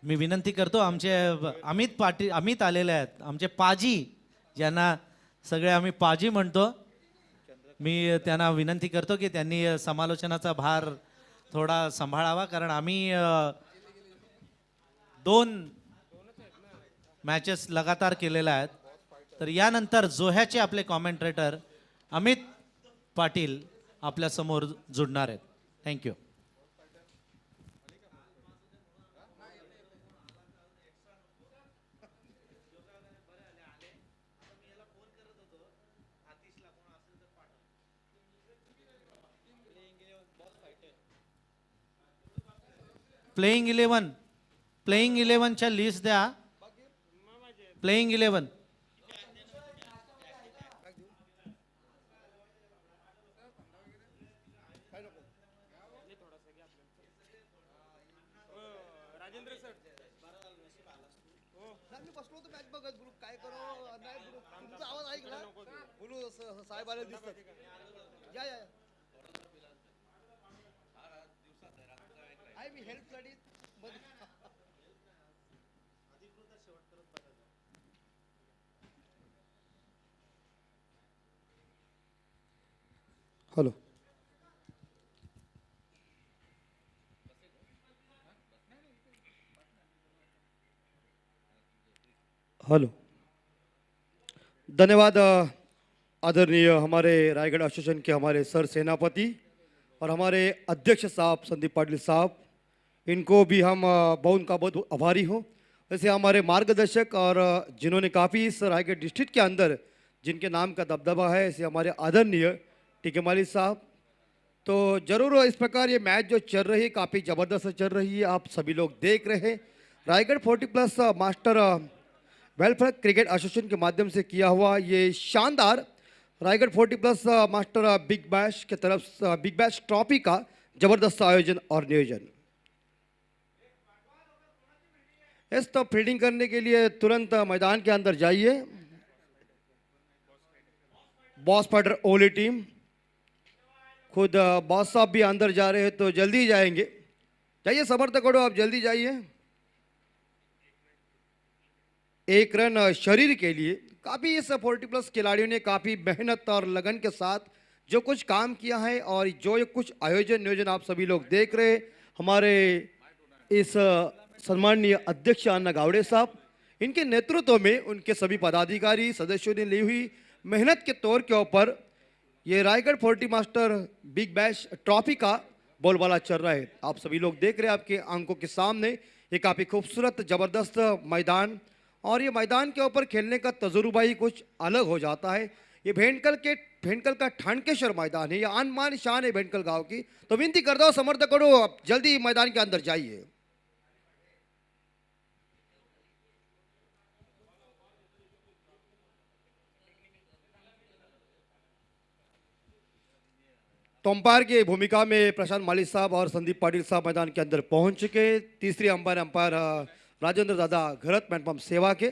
मी विनंती करतो आमचे अमित आलेले आहेत आमचे पाजी, ज्यांना सगळे आम्ही पाजी म्हणतो. मी त्यांना विनंती करतो की त्यांनी समालोचनाचा भार थोडा सांभाळावा, कारण आम्ही 2 मॅचेस लगातार केलेल्या आहेत. तर यानंतर जोह्याचे आपले कॉमेंट्रेटर अमित पाटील आपल्या समोर जुडणार आहेत. थँक्यू. प्लेइंग 11च्या लिस्ट द्या. प्लेइंग 11. मी बसलो होतो मॅच बघत. ग्रुप काय करो नाही ग्रुप तुमचा आवाज ऐकला बोलू साहेब आले दिसतात. या या आहे मी हेल्प साठी हॅलो. हेलो, धन्यवाद आदरणीय हमारे रायगढ़ एसोसिएशन के हमारे सर सेनापति और हमारे अध्यक्ष साहब संदीप पाटिल साहब, इनको भी हम बहुत उनका बहुत आभारी हूँ. वैसे हमारे मार्गदर्शक और जिन्होंने काफ़ी इस रायगढ़ डिस्ट्रिक्ट के अंदर जिनके नाम का दबदबा है, ऐसे हमारे आदरणीय टीके माली साहब. तो ज़रूर इस प्रकार ये मैच जो चल रही है काफ़ी ज़बरदस्त चल रही है, आप सभी लोग देख रहे हैं. Raigarh 40+ master welfare cricket association के माध्यम से किया हुआ ये शानदार रायगढ़ 40+ मास्टर बिग बैश के तरफ बिग बैश ट्रॉफी का जबरदस्त आयोजन और नियोजन. इस तो फील्डिंग करने के लिए तुरंत मैदान के अंदर जाइए. बॉस फाइटर ओली टीम, खुद बॉस साहब भी अंदर जा रहे हैं तो जल्दी जाएंगे. जाइए समर्थकों, आप जल्दी जाइए. 1 रन शरीर के लिए काफ़ी इस 40+ खिलाड़ियों ने काफ़ी मेहनत और लगन के साथ जो कुछ काम किया है और जो कुछ आयोजन नियोजन आप सभी लोग देख रहे हैं. हमारे इस सम्माननीय अध्यक्ष अन्ना गावड़े साहब, इनके नेतृत्व में उनके सभी पदाधिकारी सदस्यों ने ली हुई मेहनत के तौर के ऊपर ये Raigarh 40 master big bash trophy का बोलबाला चल रहा है. आप सभी लोग देख रहे हैं आपके आंखों के सामने ये काफ़ी खूबसूरत ज़बरदस्त मैदान, और ये मैदान के ऊपर खेलने का तजुर्बा ही कुछ अलग हो जाता है. ये भेंडकल का ठानकेश्वर मैदान है, ये आन मान शान है भेंडकल गांव की. तो विनती करता हूँ समर्थकों, आप जल्दी मैदान के अंदर जाइए. तो अंपायर की भूमिका में प्रशांत माली साहब और संदीप पाटिल साहब मैदान के अंदर पहुंच चुके. तीसरी अंपायर राजेंद्र दादा घरत प्लेटफॉर्म सेवा के.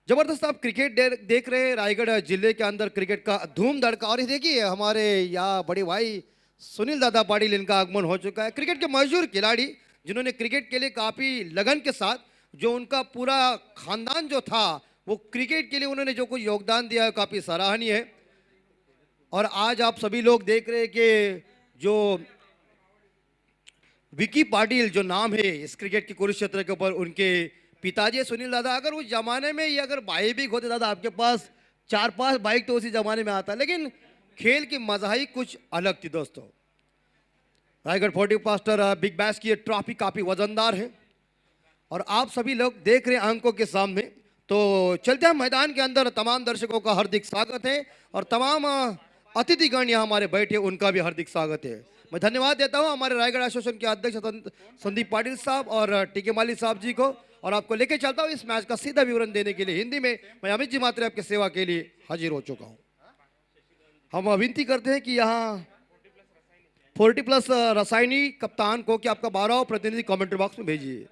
जबरदस्त आप क्रिकेट देख रहे हैं. रायगढ़ जिले के अंदर क्रिकेट का धूम धड़का. और ये देखिए हमारे यहाँ बड़े भाई सुनील दादा पाटिल, इनका आगमन हो चुका है. क्रिकेट के मशहूर खिलाड़ी जिन्होंने क्रिकेट के लिए काफ़ी लगन के साथ, जो उनका पूरा खानदान जो था वो क्रिकेट के लिए उन्होंने जो कुछ योगदान दिया है काफ़ी सराहनीय है. और आज आप सभी लोग देख रहे हैं कि जो विकी पाटिल जो नाम है इस क्रिकेट के कुरुक्षेत्र के ऊपर, उनके पिताजी सुनील दादा. अगर उस जमाने में ये अगर बाइक होते दादा आपके पास 4-5 बाइक तो उसी जमाने में आता. लेकिन खेल की मजा ही कुछ अलग थी दोस्तों. रायगढ़ 40 मास्टर बिग बैश की ये ट्रॉफी काफ़ी वजनदार है और आप सभी लोग देख रहे हैं आंखों के सामने. तो चलते हैं मैदान के अंदर. तमाम दर्शकों का हार्दिक स्वागत है और तमाम अतिथिगण यहाँ हमारे बैठे उनका भी हार्दिक स्वागत है. मैं धन्यवाद देता हूँ हमारे रायगढ़ एसोसिएशन के अध्यक्ष संदीप पाटिल साहब और टीके माली साहब जी को. और आपको लेके चलता हूँ इस मैच का सीधा विवरण देने के लिए हिंदी में. मैं अमित जी मात्रे आपकी सेवा के लिए हाजिर हो चुका हूँ. हम विनती करते हैं कि यहाँ 40+ रसायनी कप्तान को कि आपका 12 प्रतिनिधि कमेंट्री बॉक्स में भेजिए.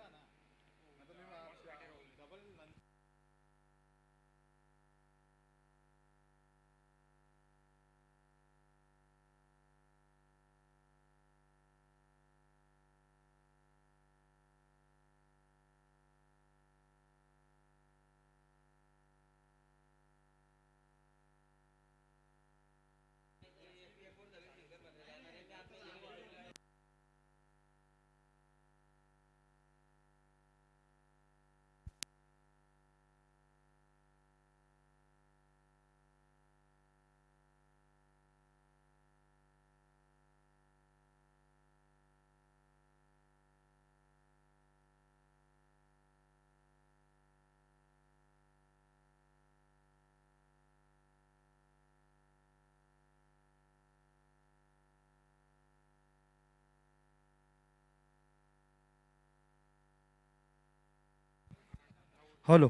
हेलो।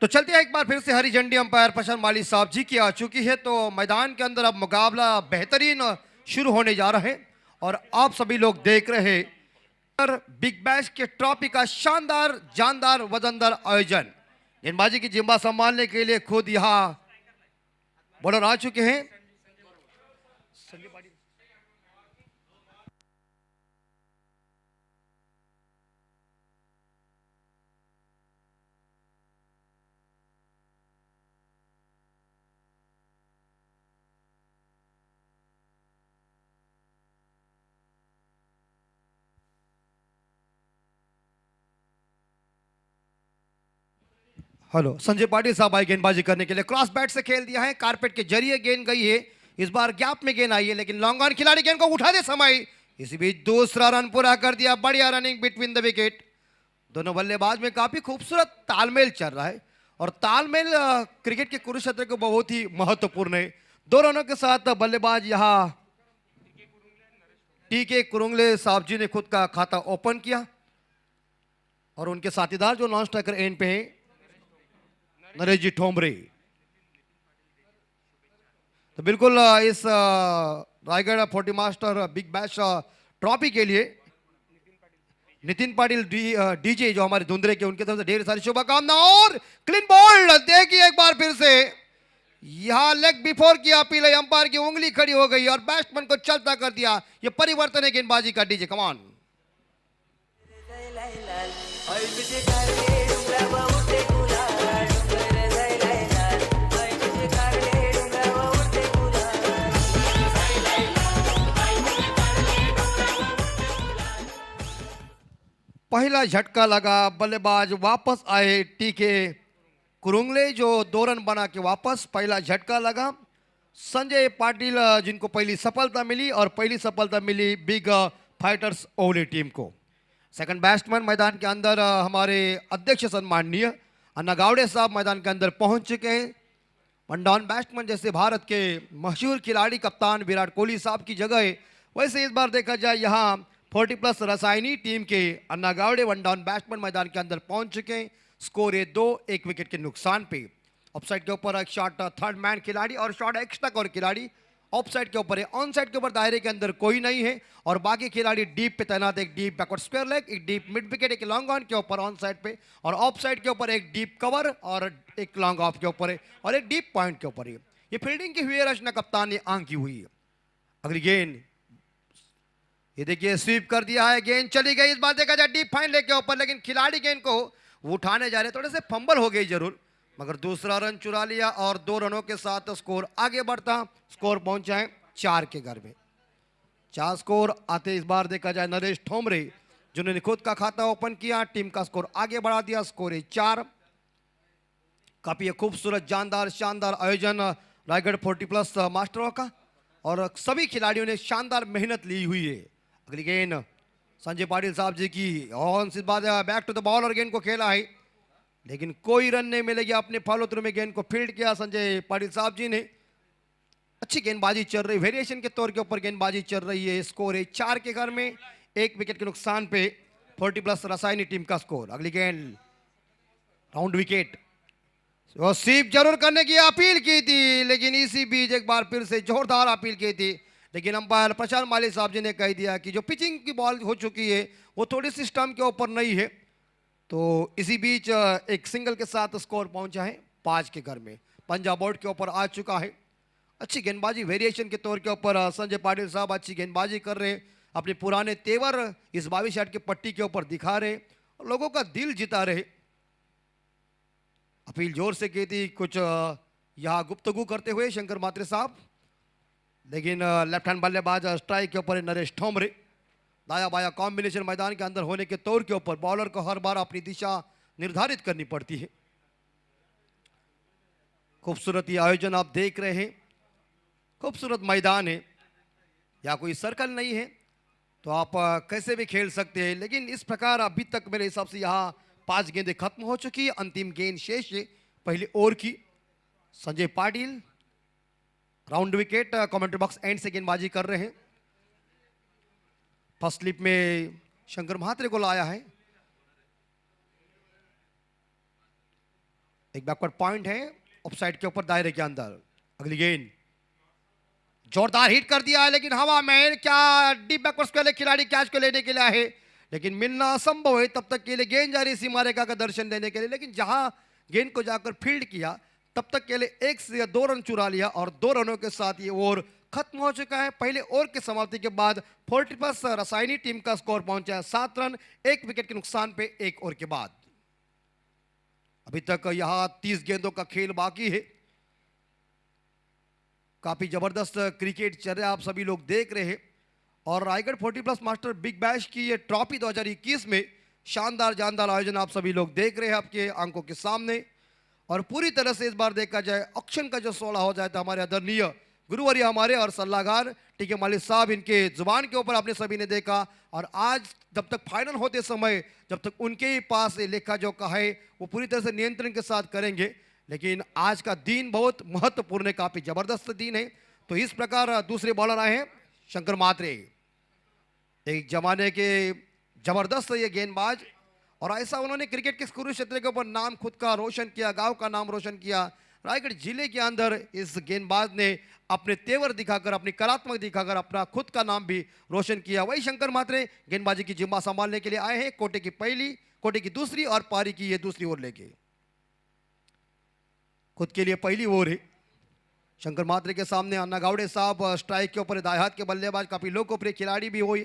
तो चलते हैं एक बार फिर से हरी झंडी अंपायर प्रशांत माली साहब जी की आ चुकी है। तो मैदान के अंदर अब मुकाबला बेहतरीन शुरू होने जा रहा है और आप सभी लोग देख रहे हैं बिग बैश के ट्रॉफी का शानदार जानदार वजनदार आयोजन। गेंदबाजी की जिम्मा संभालने के लिए खुद यहाँ बॉलर आ चुके हैं। हेलो, संजय पाटिल साहब आए गेंदबाजी करने के लिए। क्रॉस बैट से खेल दिया है, कारपेट के जरिए गेंद गई है। इस बार गैप में गेंद आई है लेकिन लॉन्ग ऑन खिलाड़ी गेंद को उठा दे समय। इसी बीच दूसरा रन पूरा कर दिया। बढ़िया रनिंग बिटवीन द विकेट। दोनों बल्लेबाज में काफी खूबसूरत तालमेल चल रहा है और तालमेल क्रिकेट के कुरुक्षेत्र को बहुत ही महत्वपूर्ण है। 2 रनों के साथ बल्लेबाज यहाँ टीके कुरुंगले साहब जी ने खुद का खाता ओपन किया और उनके साथीदार जो नॉन स्ट्राइकर एंड पे हैं नरेश जी ठोमरे। तो बिल्कुल इस Raigarh 40 master big bash trophy के लिए नितिन पाटिल डीजे जो हमारे धुंधरे के, उनके तरफ से ढेर सारी शुभकामनाएं और क्लीन बॉल। देखिए एक बार फिर से यहां लेग बिफोर की अपील है, अंपायर की उंगली खड़ी हो गई और बैट्समैन को चलता कर दिया। यह परिवर्तन है गेंदबाजी का। डीजे कमान। पहला झटका लगा, बल्लेबाज वापस आए टीके कुरुंगले जो 2 रन बना के वापस। पहला झटका लगा संजय पाटिल जिनको पहली सफलता मिली और पहली सफलता मिली बिग फाइटर्स ओवली टीम को। सेकंड बैट्समैन मैदान के अंदर हमारे अध्यक्ष सम्माननीय अन्ना गावड़े साहब मैदान के अंदर पहुंच चुके हैं। वन डाउन बैट्समैन जैसे भारत के मशहूर खिलाड़ी कप्तान विराट कोहली साहब की जगह है, वैसे इस बार देखा जाए यहाँ 40+ रसायनी टीम के अन्ना गावड़े वन डाउन बैट्समैन मैदान के अंदर पहुंच चुके हैं। स्कोर है 2, 1 विकेट के नुकसान पे। ऑफसाइड के ऊपर एक शॉट थर्ड मैन खिलाड़ी और शॉट एक्स्ट्रा और खिलाड़ी ऑफसाइड के ऊपर है। ऑन साइड के ऊपर दायरे के अंदर कोई नहीं है और बाकी खिलाड़ी डीप पे तैनात। एक डीप बैकवर्ड स्क्वायर लेग, एक डीप मिड विकेट, एक लॉन्ग ऑन के ऊपर ऑन साइड पे और ऑफ साइड के ऊपर एक डीप कवर और एक लॉन्ग ऑफ के ऊपर है और एक डीप पॉइंट के ऊपर है। ये फील्डिंग की हुई है, रचना कप्तान ने आंकी हुई है। अगली गेंद ये देखिए स्वीप कर दिया है, गेंद चली गई। इस बार देखा जाए डीप फाइन लेग के ऊपर लेकिन खिलाड़ी गेंद को उठाने जा रहे, थोड़े से फंबल हो गई जरूर, मगर दूसरा रन चुरा लिया और 2 रनों के साथ स्कोर आगे बढ़ता। स्कोर पहुंचा है 4 के घर में। 4 स्कोर आते इस बार देखा जाए नरेश ठोमरे जिन्होंने खुद का खाता ओपन किया, टीम का स्कोर आगे बढ़ा दिया। स्कोर है 4। काफी खूबसूरत जानदार शानदार आयोजन रायगढ़ 40+ मास्टरों का और सभी खिलाड़ियों ने शानदार मेहनत ली हुई है। अगली गेंद संजय पाटिल साहब जी की और इस बार बैक टू द बॉल और गेंद को खेला है लेकिन कोई रन नहीं मिलेगा। अपने फॉलो थ्रू में गेंद को फील्ड किया संजय पाटिल साहब जी ने। अच्छी गेंदबाजी चल रही, वेरिएशन के तौर के ऊपर गेंदबाजी चल रही है। स्कोर है 4 के घर में, 1 विकेट के नुकसान पे 40+ रसायनी टीम का स्कोर। अगली गेंद राउंड विकेट, स्वीप जरूर करने की अपील की थी लेकिन इसी बीच एक बार फिर से जोरदार अपील की थी लेकिन अंपायर प्रशांत माली साहब जी ने कह दिया कि जो पिचिंग की बॉल हो चुकी है वो थोड़ी सी स्टंप के ऊपर नहीं है। तो इसी बीच एक सिंगल के साथ स्कोर पहुंचा है 5 के घर में। पंजाब बोर्ड के ऊपर आ चुका है। अच्छी गेंदबाजी वेरिएशन के तौर के ऊपर संजय पाटिल साहब अच्छी गेंदबाजी कर रहे, अपने पुराने तेवर इस 22 यार्ड की पट्टी के ऊपर दिखा रहे और लोगों का दिल जिता रहे। अपील जोर से की थी कुछ यहाँ गुफ्तगू करते हुए शंकर मात्रे साहब, लेकिन लेफ्ट हैंड बल्लेबाज स्ट्राइक के ऊपर नरेश ठोमरे। दाया बाया कॉम्बिनेशन मैदान के अंदर होने के तौर के ऊपर बॉलर को हर बार अपनी दिशा निर्धारित करनी पड़ती है। खूबसूरत ये आयोजन आप देख रहे हैं, खूबसूरत मैदान है, या कोई सर्कल नहीं है तो आप कैसे भी खेल सकते हैं लेकिन इस प्रकार अभी तक मेरे हिसाब से यहाँ 5 गेंदें खत्म हो चुकी है। अंतिम गेंद शेष है पहले ओवर की। Sanjay Patil round wicket commentary box and से गेंदबाजी कर रहे हैं। फर्स्ट स्लिप में शंकर महात्रे को लाया है। एक बैकवर्ड पॉइंट है ऑफसाइड के ऊपर दायरे के अंदर। अगली गेंद जोरदार हिट कर दिया है, लेकिन हवा में क्या डीप बैकवर्ड्स के लिए खिलाड़ी कैच को लेने के लिए है, लेकिन मिलना असंभव है तब तक के लिए। गेंद जारी सीमा रेखा का दर्शन देने के लिए, लेकिन जहां गेंद को जाकर फील्ड किया तब तक के लिए 1 से 2 रन चुरा लिया और 2 रनों के साथ ये ओवर खत्म हो चुका है। पहले ओवर की समाप्ति के बाद 40+ रसायनी टीम का स्कोर पहुंचा है 7 रन 1 विकेट के नुकसान पे 1 ओवर के बाद। अभी तक यहां 30 गेंदों का खेल बाकी है। काफी जबरदस्त क्रिकेट चल रहा है, आप सभी लोग देख रहे हैं। और रायगढ़ 40+ मास्टर बिग बैश की ये ट्रॉफी 2021 में शानदार जानदार आयोजन आप सभी लोग देख रहे हैं आपके आंखों के सामने। और पूरी तरह से इस बार देखा जाए ऑक्शन का जो सोलह हो जाता है, हमारे आदरणीय गुरुवर्य हमारे और सलाहकार टीके मालिक साहब, इनके जुबान के ऊपर आपने सभी ने देखा। और आज जब तक फाइनल होते समय जब तक उनके ही पास लेखा जो कहा है वो पूरी तरह से नियंत्रण के साथ करेंगे। लेकिन आज का दिन बहुत महत्वपूर्ण है, काफी जबरदस्त दिन है। तो इस प्रकार दूसरे बॉलर आए हैं शंकर महात्रे, एक जमाने के जबरदस्त ये गेंदबाज, और ऐसा उन्होंने क्रिकेट के कुरुक्षेत्र के ऊपर नाम खुद का रोशन किया, गांव का नाम रोशन किया। रायगढ़ जिले के अंदर इस गेंदबाज ने अपने तेवर दिखाकर, अपनी कलात्मक दिखाकर अपना खुद का नाम भी रोशन किया। वही शंकर महात्रे गेंदबाजी की जिम्मा संभालने के लिए आए हैं। कोटे की पहली, कोटे की दूसरी और पारी की ये दूसरी ओवर लेके खुद के लिए पहली ओवर है। शंकर महात्रे के सामने अन्ना गावड़े साहब स्ट्राइक के ऊपर, दाएं हाथ के बल्लेबाज, काफी लोकप्रिय खिलाड़ी भी हुए,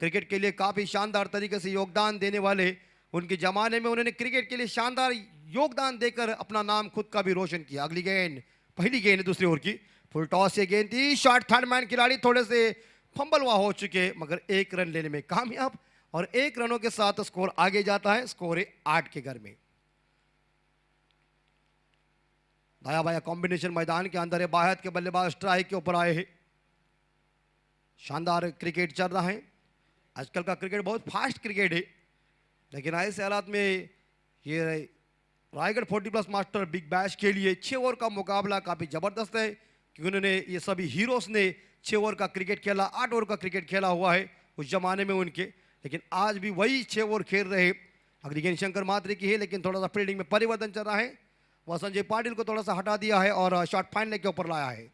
क्रिकेट के लिए काफी शानदार तरीके से योगदान देने वाले। उनके जमाने में उन्होंने क्रिकेट के लिए शानदार योगदान देकर अपना नाम खुद का भी रोशन किया। अगली गेंद, पहली गेंद दूसरी ओवर की, फुल टॉस ये गेंद थी। शॉर्ट थर्ड मैन खिलाड़ी थोड़े से फंबल वहां हो चुके, मगर 1 रन लेने में कामयाब और 1 रनों के साथ स्कोर आगे जाता है। स्कोर है 8 के घर में। दाया बाया कॉम्बिनेशन मैदान के अंदर है। बाएं हाथ के बल्लेबाज स्ट्राइक के ऊपर आए हैं। शानदार क्रिकेट चल रहा है। आजकल का क्रिकेट बहुत फास्ट क्रिकेट है, लेकिन ऐसे हालात में ये रायगढ़ 40+ मास्टर बिग बैश के लिए 6 ओवर का मुकाबला काफ़ी ज़बरदस्त है, क्योंकि उन्होंने ये सभी हीरोज़ ने 6 ओवर का क्रिकेट खेला, 8 ओवर का क्रिकेट खेला हुआ है उस जमाने में उनके, लेकिन आज भी वही 6 ओवर खेल रहे। अगली गेंद शंकर महात्रे की है, लेकिन थोड़ा सा फील्डिंग में परिवर्तन चल रहा है। वह संजय पाटिल को थोड़ा सा हटा दिया है और शॉर्ट फाइन लेके ऊपर लाया है।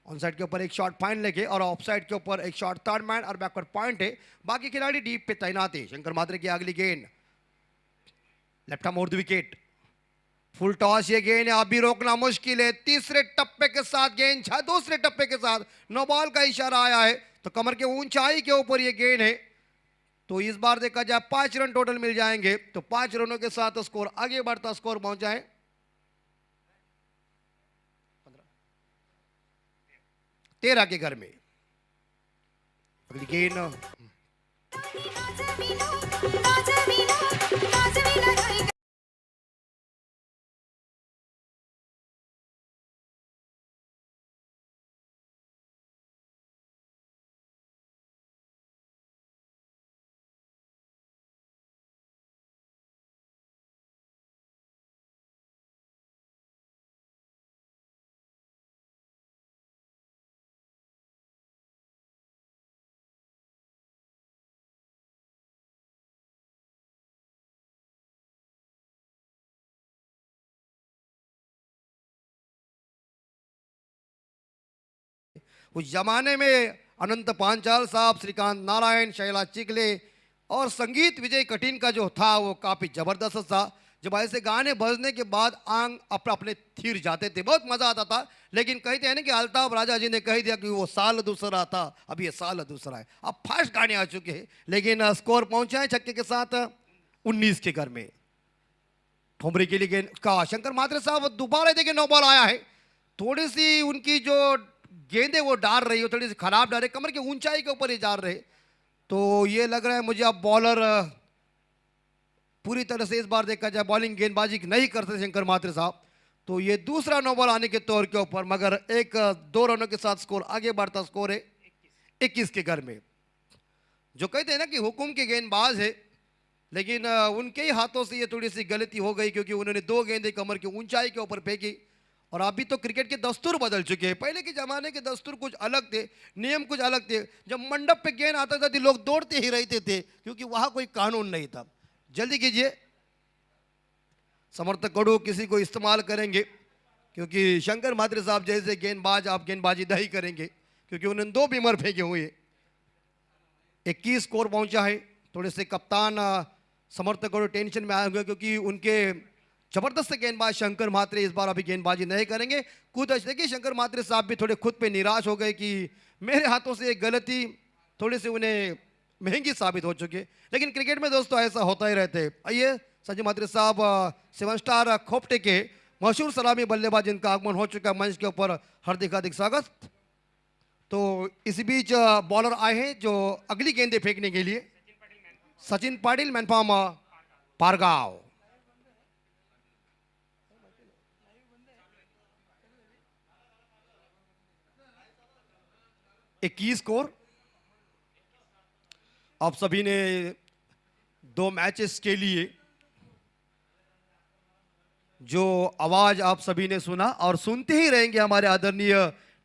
ऑन साइड के ऊपर एक शॉर्ट फाइन लेके और ऑफ साइड के ऊपर एक शॉर्ट थर्ड मैन और बैकवर्ड पॉइंट है। बाकी खिलाड़ी डीप पे तैनात है। शंकर महात्रे की अगली गेंद left arm over the wicket, full toss ये गेंद है, अभी रोकना मुश्किल है। तीसरे टप्पे के साथ गेंद, दूसरे टप्पे के साथ नो बॉल का इशारा आया है, तो कमर के ऊंचाई के ऊपर ये गेंद है। तो इस बार देखा जाए 5 रन टोटल मिल जाएंगे, तो 5 रनों के साथ स्कोर आगे बढ़ता, स्कोर पहुंचा है 13 के घर में। अगली गेंद उस जमाने में अनंत पांचाल साहब, श्रीकांत नारायण, शैला चिकले और संगीत विजय कठिन का जो था वो काफी जबरदस्त था। जब ऐसे गाने बजने के बाद आंग अपने थिर जाते थे, बहुत मजा आता था। लेकिन कहते हैं ना कि अल्ताफ राजा जी ने कह दिया कि वो साल दूसरा था, अब ये साल दूसरा है। अब फास्ट गाने आ चुके हैं, लेकिन स्कोर पहुंचा है छक्के के साथ 19 के घर में। ठोमरी के लिए का शंकर महात्रे साहब दोबारा देखिए नो बॉल आया है। थोड़ी सी उनकी जो गेंदे वो डाल रही हो, थोड़ी सी खराब डाल रहे, कमर की ऊंचाई के ऊपर ही डाल रहे, तो ये लग रहा है मुझे अब बॉलर पूरी तरह से इस बार देखा जाए बॉलिंग गेंदबाजी नहीं करते शंकर महात्रे साहब। तो ये दूसरा नो बॉल आने के तौर के ऊपर, मगर 1-2 रनों के साथ स्कोर आगे बढ़ता, स्कोर है 21 के घर में। जो कहते हैं ना कि हुकुम के गेंदबाज है, लेकिन उनके ही हाथों से ये थोड़ी सी गलती हो गई, क्योंकि उन्होंने 2 गेंदें कमर की ऊंचाई के ऊपर फेंकी और अभी तो क्रिकेट के दस्तूर बदल चुके हैं। पहले के ज़माने के दस्तूर कुछ अलग थे, नियम कुछ अलग थे। जब मंडप पे गेंद आता था तो लोग दौड़ते ही रहते थे, क्योंकि वहाँ कोई कानून नहीं था। जल्दी कीजिए, समर्थक कड़ू किसी को इस्तेमाल करेंगे, क्योंकि शंकर महात्रे साहब जैसे गेंदबाज आप गेंदबाजी नहीं करेंगे, क्योंकि उन्होंने 2 बीमर फेंके हुए। 21 स्कोर पहुंचा है। थोड़े से कप्तान समर्थक कड़ू टेंशन में आए हुए, क्योंकि उनके जबरदस्त गेंदबाज शंकर महात्रे इस बार अभी गेंदबाजी नहीं करेंगे। खुद देखिए शंकर महात्रे साहब भी थोड़े खुद पे निराश हो गए कि मेरे हाथों से एक गलती थोड़ी सी उन्हें महंगी साबित हो चुकी है। लेकिन क्रिकेट में दोस्तों ऐसा होता ही रहते हैं। आइए संजय महात्रे साहब 7 स्टार खोपटे के मशहूर सलामी बल्लेबाज जिनका आगमन हो चुका है मंच के ऊपर, हार्दिक हार्दिक स्वागत। तो इसी बीच बॉलर आए हैं जो अगली गेंदें फेंकने के लिए, सचिन पाटिल मैन फ्रॉम पारगांव। इक्कीस स्कोर। आप सभी ने 2 मैचेस के लिए जो आवाज आप सभी ने सुना और सुनते ही रहेंगे, हमारे आदरणीय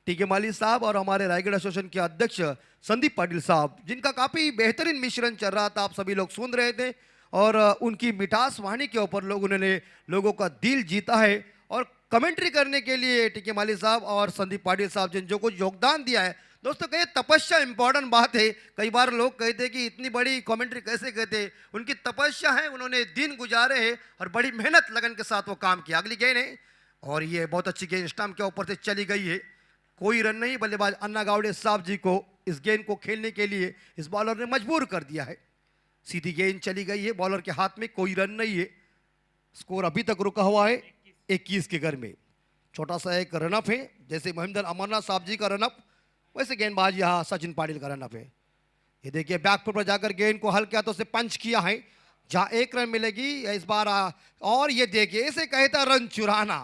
टीके माली साहब और हमारे रायगढ़ एसोसिएशन के अध्यक्ष संदीप पाटिल साहब, जिनका काफी बेहतरीन मिश्रण चल रहा था, आप सभी लोग सुन रहे थे। और उनकी मिठास वाणी के ऊपर उन्होंने लोगों का दिल जीता है। और कमेंट्री करने के लिए टीके माली साहब और संदीप पाटिल साहब जिन जो कुछ योगदान दिया है, दोस्तों कहे तपस्या इंपॉर्टेंट बात है। कई बार लोग कहते हैं कि इतनी बड़ी कमेंट्री कैसे कहते, उनकी तपस्या है, उन्होंने दिन गुजारे हैं और बड़ी मेहनत लगन के साथ वो काम किया। अगली गेंद है और ये बहुत अच्छी गेंद स्टंप के ऊपर से चली गई है, कोई रन नहीं। बल्लेबाज अन्ना गावड़े साहब जी को इस गेंद को खेलने के लिए इस बॉलर ने मजबूर कर दिया है। सीधी गेंद चली गई है, बॉलर के हाथ में कोई रन नहीं है। स्कोर अभी तक रुका हुआ है 21 के घर में। छोटा सा एक रनअप है, जैसे महेंद्र अमरनाथ साहब जी का रनअप, वैसे गेंदबाज यहाँ सचिन पाटिल का रनअप है। ये देखिए बैकफुट पर जाकर गेंद को हल्के हाथों से पंच किया है, जहाँ 1 रन मिलेगी इस बार। और ये देखिए इसे कहता रन चुराना,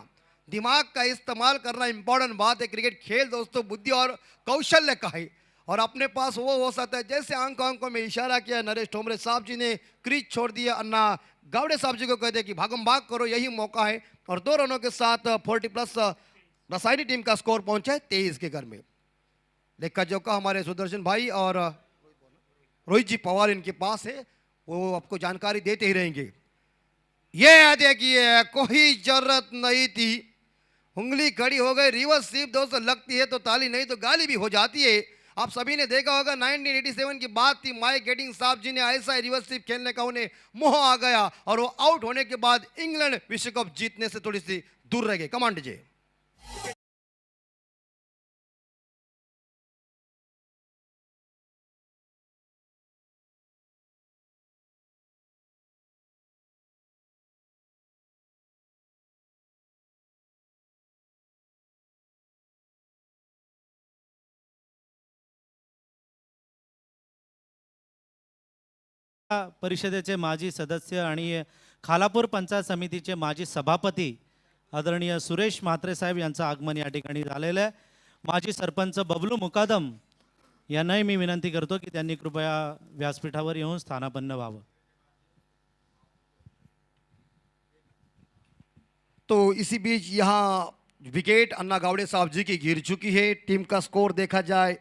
दिमाग का इस्तेमाल करना इंपॉर्टेंट बात है। क्रिकेट खेल दोस्तों बुद्धि और कौशल्य का है, और अपने पास वो हो सकता है। जैसे आंखों में इशारा किया नरेश ठोमरे साहब जी ने, क्रीज छोड़ दिया, अन्ना गावड़े साहब जी को कहते कि भागम भाग करो, यही मौका है। और 2 रनों के साथ 40+ रसायनी टीम का स्कोर पहुंचा है 23 के घर में। लेखा जोखा हमारे सुदर्शन भाई और रोहित जी पवार इनके पास है, वो आपको जानकारी देते ही रहेंगे। ये देखिए कोई जरूरत नहीं थी, उंगली खड़ी हो गई, रिवर्स स्वीप दोस्तों लगती है तो ताली, नहीं तो गाली भी हो जाती है। आप सभी ने देखा होगा 1987 की बात थी, माइक गेटिंग साहब जी ने ऐसा ही रिवर्स स्वीप खेलने का उन्हें मोह आ गया और वो आउट होने के बाद इंग्लैंड विश्व कप जीतने से थोड़ी सी दूर रह गए। कमांड जी। परिषदेचे माजी सदस्य आणि खालापूर पंचायत समितीचे माजी सभापती आदरणीय सुरेश म्हात्रे साहेब यांचं आगमन या ठिकाणी झालेलं आहे। माजी सरपंच बबलू मुकादम यांनाही मी विनंती करतो की त्यांनी कृपया व्यासपीठावर येऊन स्थानापन्न व्हावं। तो इसी बीच यहाँ विकेट अन्ना गावड़े साहब जी की गिर चुकी है। टीम का स्कोर देखा जाए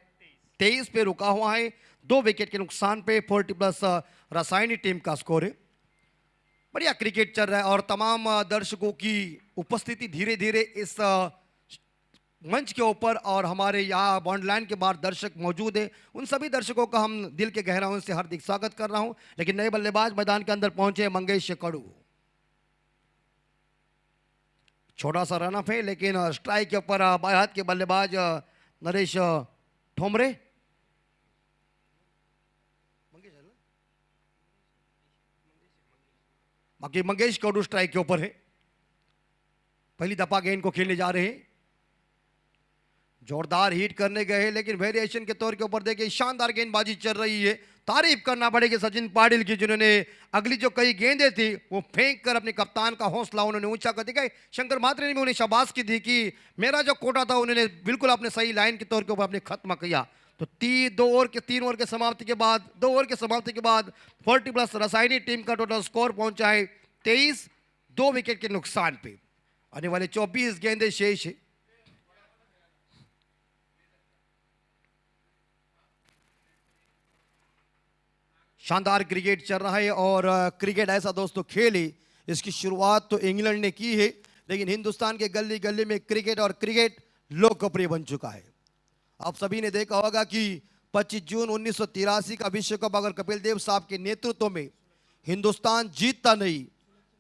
23 पे रुका हुआ है, 2 विकेट के नुकसान पे। 40+ रसायनी टीम का स्कोर है। बढ़िया क्रिकेट चल रहा है और तमाम दर्शकों की उपस्थिति धीरे धीरे इस मंच के ऊपर और हमारे यहाँ बॉन्ड लाइन के बाहर दर्शक मौजूद है, उन सभी दर्शकों का हम दिल के गहराइयों से हार्दिक स्वागत कर रहा हूं। लेकिन नए बल्लेबाज मैदान के अंदर पहुंचे मंगेश कड़ू। छोटा सा रनअप है, लेकिन स्ट्राइक के ऊपर बाएं हाथ के बल्लेबाज नरेश ठोमरे, बाकी मंगेश कड़ू स्ट्राइक के ऊपर है। पहली दफा गेंद को खेलने जा रहे हैं, जोरदार हिट करने गए हैं, लेकिन वेरिएशन के तौर के ऊपर देखिए शानदार गेंदबाजी चल रही है। तारीफ करना पड़ेगी सचिन पाटिल की, जिन्होंने अगली जो कई गेंदें थी वो फेंक कर अपने कप्तान का हौसला उन्होंने ऊंचा कर दिया। शंकर महात्रे ने भी उन्हें शाबाश की थी कि मेरा जो कोटा था उन्होंने बिल्कुल अपने सही लाइन के तौर के ऊपर अपने खत्म किया। तो 3 ओवर के समाप्ति के बाद 2 ओवर के समाप्ति के बाद 40+ रसायनी टीम का टोटल स्कोर पहुंचा है 23, 2 विकेट के नुकसान पे। आने वाले 24 गेंदें शेष है। शानदार क्रिकेट चल रहा है और क्रिकेट ऐसा दोस्तों खेल है, इसकी शुरुआत तो इंग्लैंड ने की है, लेकिन हिंदुस्तान के गली गली में क्रिकेट और क्रिकेट लोकप्रिय बन चुका है। आप सभी ने देखा होगा कि 25 जून 1983 का विश्व कप अगर कपिल देव साहब के नेतृत्व में हिंदुस्तान जीतता नहीं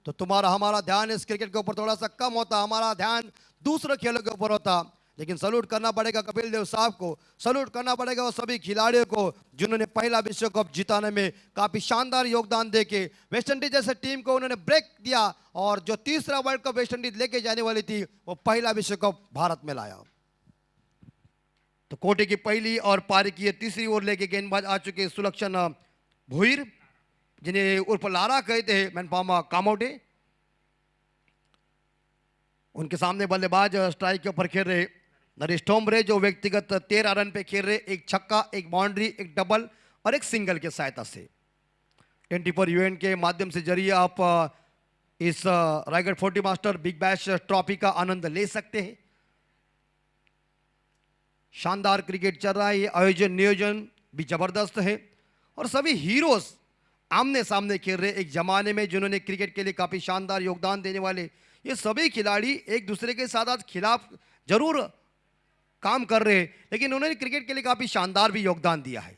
तो तुम्हारा हमारा ध्यान इस क्रिकेट के ऊपर थोड़ा सा कम होता, हमारा ध्यान दूसरे खेलों के ऊपर होता। लेकिन सल्यूट करना पड़ेगा कपिल देव साहब को, सल्यूट करना पड़ेगा वो सभी खिलाड़ियों को जिन्होंने पहला विश्व कप जिताने में काफी शानदार योगदान देके वेस्ट इंडीज जैसे टीम को उन्होंने ब्रेक दिया और जो तीसरा वर्ल्ड कप वेस्ट इंडीज लेके जाने वाली थी वो पहला विश्व कप भारत में लाया। तो कोटे की पहली और पारी की तीसरी ओर लेके गेंदबाज आ चुके सुलक्षण भोईर, जिन्हें उर्फ लारा कहते हैं, मैनपामा कामोटे। उनके सामने बल्लेबाज स्ट्राइक के ऊपर खेल रहे नरेश टोम्बरे, जो व्यक्तिगत 13 रन पे खेल रहे, एक छक्का, एक बाउंड्री, एक डबल और एक सिंगल के सहायता से 24 यूएन के माध्यम से जरिए आप इस Raigarh 40 master big bash trophy का आनंद ले सकते हैं। शानदार क्रिकेट चल रहा है, ये आयोजन नियोजन भी जबरदस्त है और सभी हीरोज आमने सामने खेल रहे। एक जमाने में जिन्होंने क्रिकेट के लिए काफी शानदार योगदान देने वाले ये सभी खिलाड़ी एक दूसरे के साथ आज खिलाफ जरूर काम कर रहे हैं, लेकिन उन्होंने क्रिकेट के लिए काफी शानदार भी योगदान दिया है।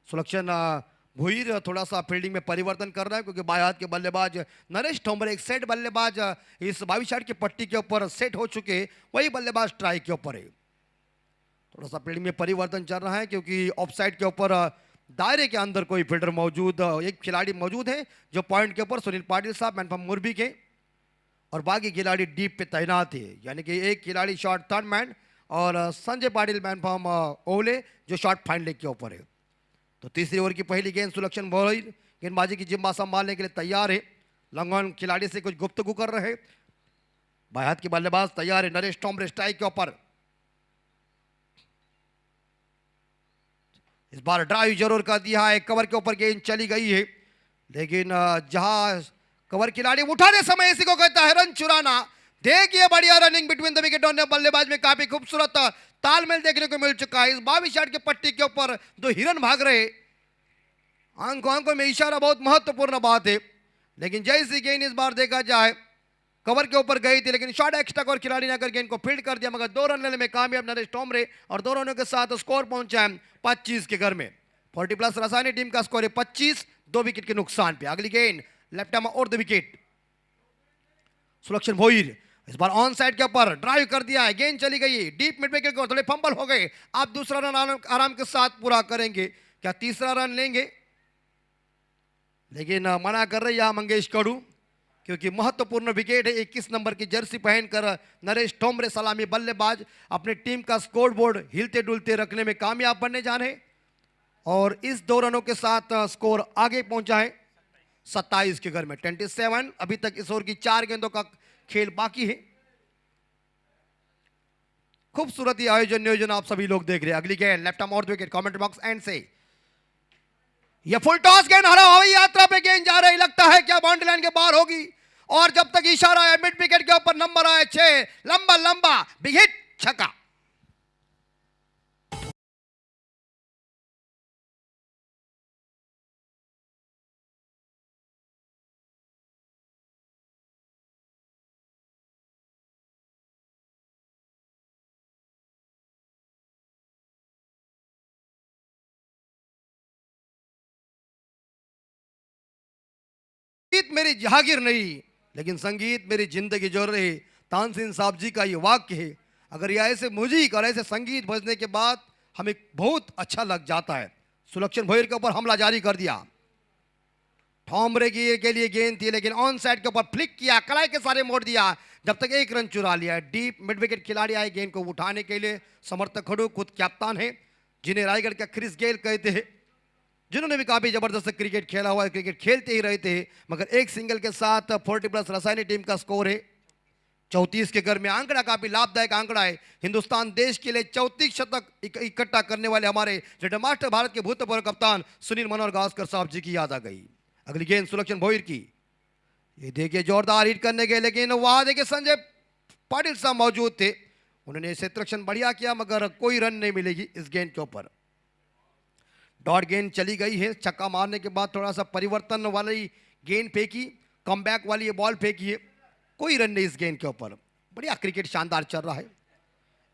सुलक्षण भोईर थोड़ा सा फील्डिंग में परिवर्तन कर रहा है क्योंकि बाएं हाथ के बल्लेबाज नरेश टोम्बरे एक सेट बल्लेबाज इस 22 की पट्टी के ऊपर सेट हो चुके, वही बल्लेबाज स्ट्राइक के ऊपर है। थोड़ा सा फील्डिंग में परिवर्तन चल रहा है क्योंकि ऑफ साइड के ऊपर दायरे के अंदर कोई फील्डर मौजूद, एक खिलाड़ी मौजूद है जो पॉइंट के ऊपर सुनील पाटिल साहब मैनफॉर्म मुरबी के, और बाकी खिलाड़ी डीप पे तैनात है, यानी कि एक खिलाड़ी शॉर्ट थर्ड मैन और संजय पाटिल मैनफॉर्म ओले जो शॉर्ट फाइन लेग के ऊपर है। तो तीसरी ओवर की पहली गेंद सुलक्षण भोईर गेंदबाजी की जिम्मा संभालने के लिए तैयार है। लंगोन खिलाड़ी से कुछ गुफ्तगू कर रहे, बाएं हाथ की बल्लेबाज तैयार है। नरेश टोम्बरे स्ट्राइक के ऊपर, इस बार ड्राइव जरूर कर दिया है, कवर के ऊपर गेंद चली गई है, लेकिन जहां कवर खिलाड़ी उठाने समय इसी को कहता है रन चुराना। देखिए बढ़िया रनिंग बिटवीन द विकेट और बल्लेबाज में काफी खूबसूरत तालमेल देखने को मिल चुका है। इस 22 के पट्टी के ऊपर दो हिरन भाग रहे, आंखों में इशारा बहुत महत्वपूर्ण बात है, लेकिन जैसी गेंद इस बार देखा जाए कवर के ऊपर गई थी, लेकिन शॉर्ट एक्स्ट्रा कवर खिलाड़ी ने अगर गेंद को फील्ड कर दिया, मगर 2 रन लेने में कामयाब नरेश टोम्बरे और 2 रनों के साथ स्कोर पहुंचा है 25 के घर में। 40+ रसायनी टीम का स्कोर है 25, 2 विकेट के नुकसान पे। अगली गेंद लेफ्ट आर्म और द विकेट, सुलक्षण भोईर इस बार ऑन साइड के ऊपर ड्राइव कर दिया है, गेंद चली गई डीप मिड विकेट को, थोड़े फंबल हो गए। आप दूसरा रन आराम के साथ पूरा करेंगे, क्या तीसरा रन लेंगे? लेकिन मना कर रहे यहां मंगेश कडू, क्योंकि महत्वपूर्ण विकेट है। 21 नंबर की जर्सी पहनकर नरेश टोम्बरे सलामी बल्लेबाज अपनी टीम का स्कोर बोर्ड हिलते डुलते रखने में कामयाब बनने जा रहे, और इस 2 रनों के साथ स्कोर आगे पहुंचा है 27 के घर में 27। अभी तक इस ओवर की 4 गेंदों का खेल बाकी है। खूबसूरत ही आयोजन नियोजन आप सभी लोग देख रहे हैं। अगली गेंद लेफ्ट आर्म और विकेट, कमेंट बॉक्स एंड से यह फुल टॉस गेंद हरा हवाई यात्रा पे गेंद जा रही, लगता है क्या बाउंड्री लाइन के बाहर होगी, और जब तक इशारा है मिड विकेट के ऊपर नंबर आया 6, लंबा लंबा बिग हिट छक्का। संगीत मेरी जहागीर नहीं, लेकिन संगीत मेरी जिंदगी जोड़ रही। तानसेन साहब जी का ये वाक्य है। अगर ये ऐसे म्यूजिक और ऐसे संगीत बजने के बाद हमें बहुत अच्छा लग जाता है। सुलक्षण भोईर के ऊपर हमला जारी कर दिया, टोम्बरे के लिए गेंद थी, लेकिन ऑन साइड के ऊपर फ्लिक किया, कलाई के सारे मोड़ दिया, जब तक 1 रन चुरा लिया। डीप मिड विकेट खिलाड़ी आए गेंद को उठाने के लिए, समर्थक खड़ू खुद कप्तान है, जिन्हें रायगढ़ का क्रिस गेल कहते हैं, जिन्होंने भी काफी जबरदस्त क्रिकेट खेला हुआ है, क्रिकेट खेलते ही रहते हैं, मगर एक सिंगल के साथ 40+ रसायनी टीम का स्कोर है 34 के घर में। आंकड़ा काफी लाभदायक आंकड़ा है। हिंदुस्तान देश के लिए 34 शतक इकट्ठा करने वाले हमारे रिटायर्ड मास्टर भारत के भूतपूर्व कप्तान सुनील मनोहर गावस्कर साहब जी की याद आ गई। अगली गेंद सुलक्षण भोईर की, ये देखिए जोरदार हिट करने के, लेकिन वहां देखिए संजय पाटिल साहब मौजूद थे, उन्होंने क्षेत्ररक्षण बढ़िया किया मगर कोई रन नहीं मिलेगी इस गेंद के ऊपर। डॉट गेंद चली गई है, छक्का मारने के बाद थोड़ा सा परिवर्तन वाली गेंद फेंकी, कमबैक वाली ये बॉल फेंकी है, कोई रन नहीं इस गेंद के ऊपर। बढ़िया क्रिकेट शानदार चल रहा है।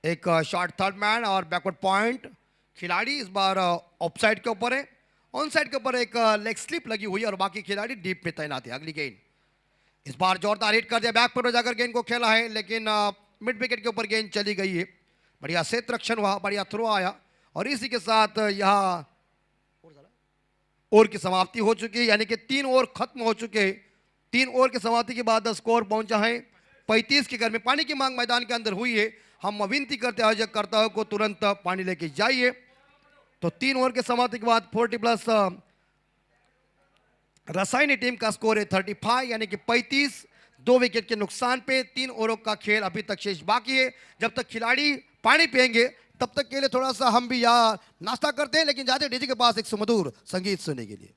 एक शॉट थर्ड मैन और बैकवर्ड पॉइंट, खिलाड़ी इस बार ऑफ साइड के ऊपर है, ऑन साइड के ऊपर एक लेग स्लिप लगी हुई है और बाकी खिलाड़ी डीप में तैनात है। अगली गेंद इस बार जोरदार हिट कर दिया, बैक पर जाकर गेंद को खेला है लेकिन मिड विकेट के ऊपर गेंद चली गई है। बढ़िया क्षेत्र रक्षण हुआ, बढ़िया थ्रो आया और इसी के साथ यहाँ ओवर की समाप्ति हो चुकी है, यानी कि 3 ओवर खत्म हो चुके हैं। 3 ओवर की समाप्ति के बाद स्कोर पहुंचा है 35 के घर में। पानी की मांग मैदान के अंदर हुई है, हम विनती करते आयोजक कर्ताओं को तुरंत पानी लेके जाइए। तो 3 ओवर के समाप्ति के बाद 40+ रसायनी टीम का स्कोर है 35, यानी कि 35। 2 विकेट के नुकसान पे 3 ओवरों का खेल अभी तक शेष बाकी है। जब तक खिलाड़ी पानी पिएंगे तब तक के लिए थोड़ा सा हम भी यहाँ नाश्ता करते हैं, लेकिन जाते डीजे के पास एक सुमधुर संगीत सुनने के लिए।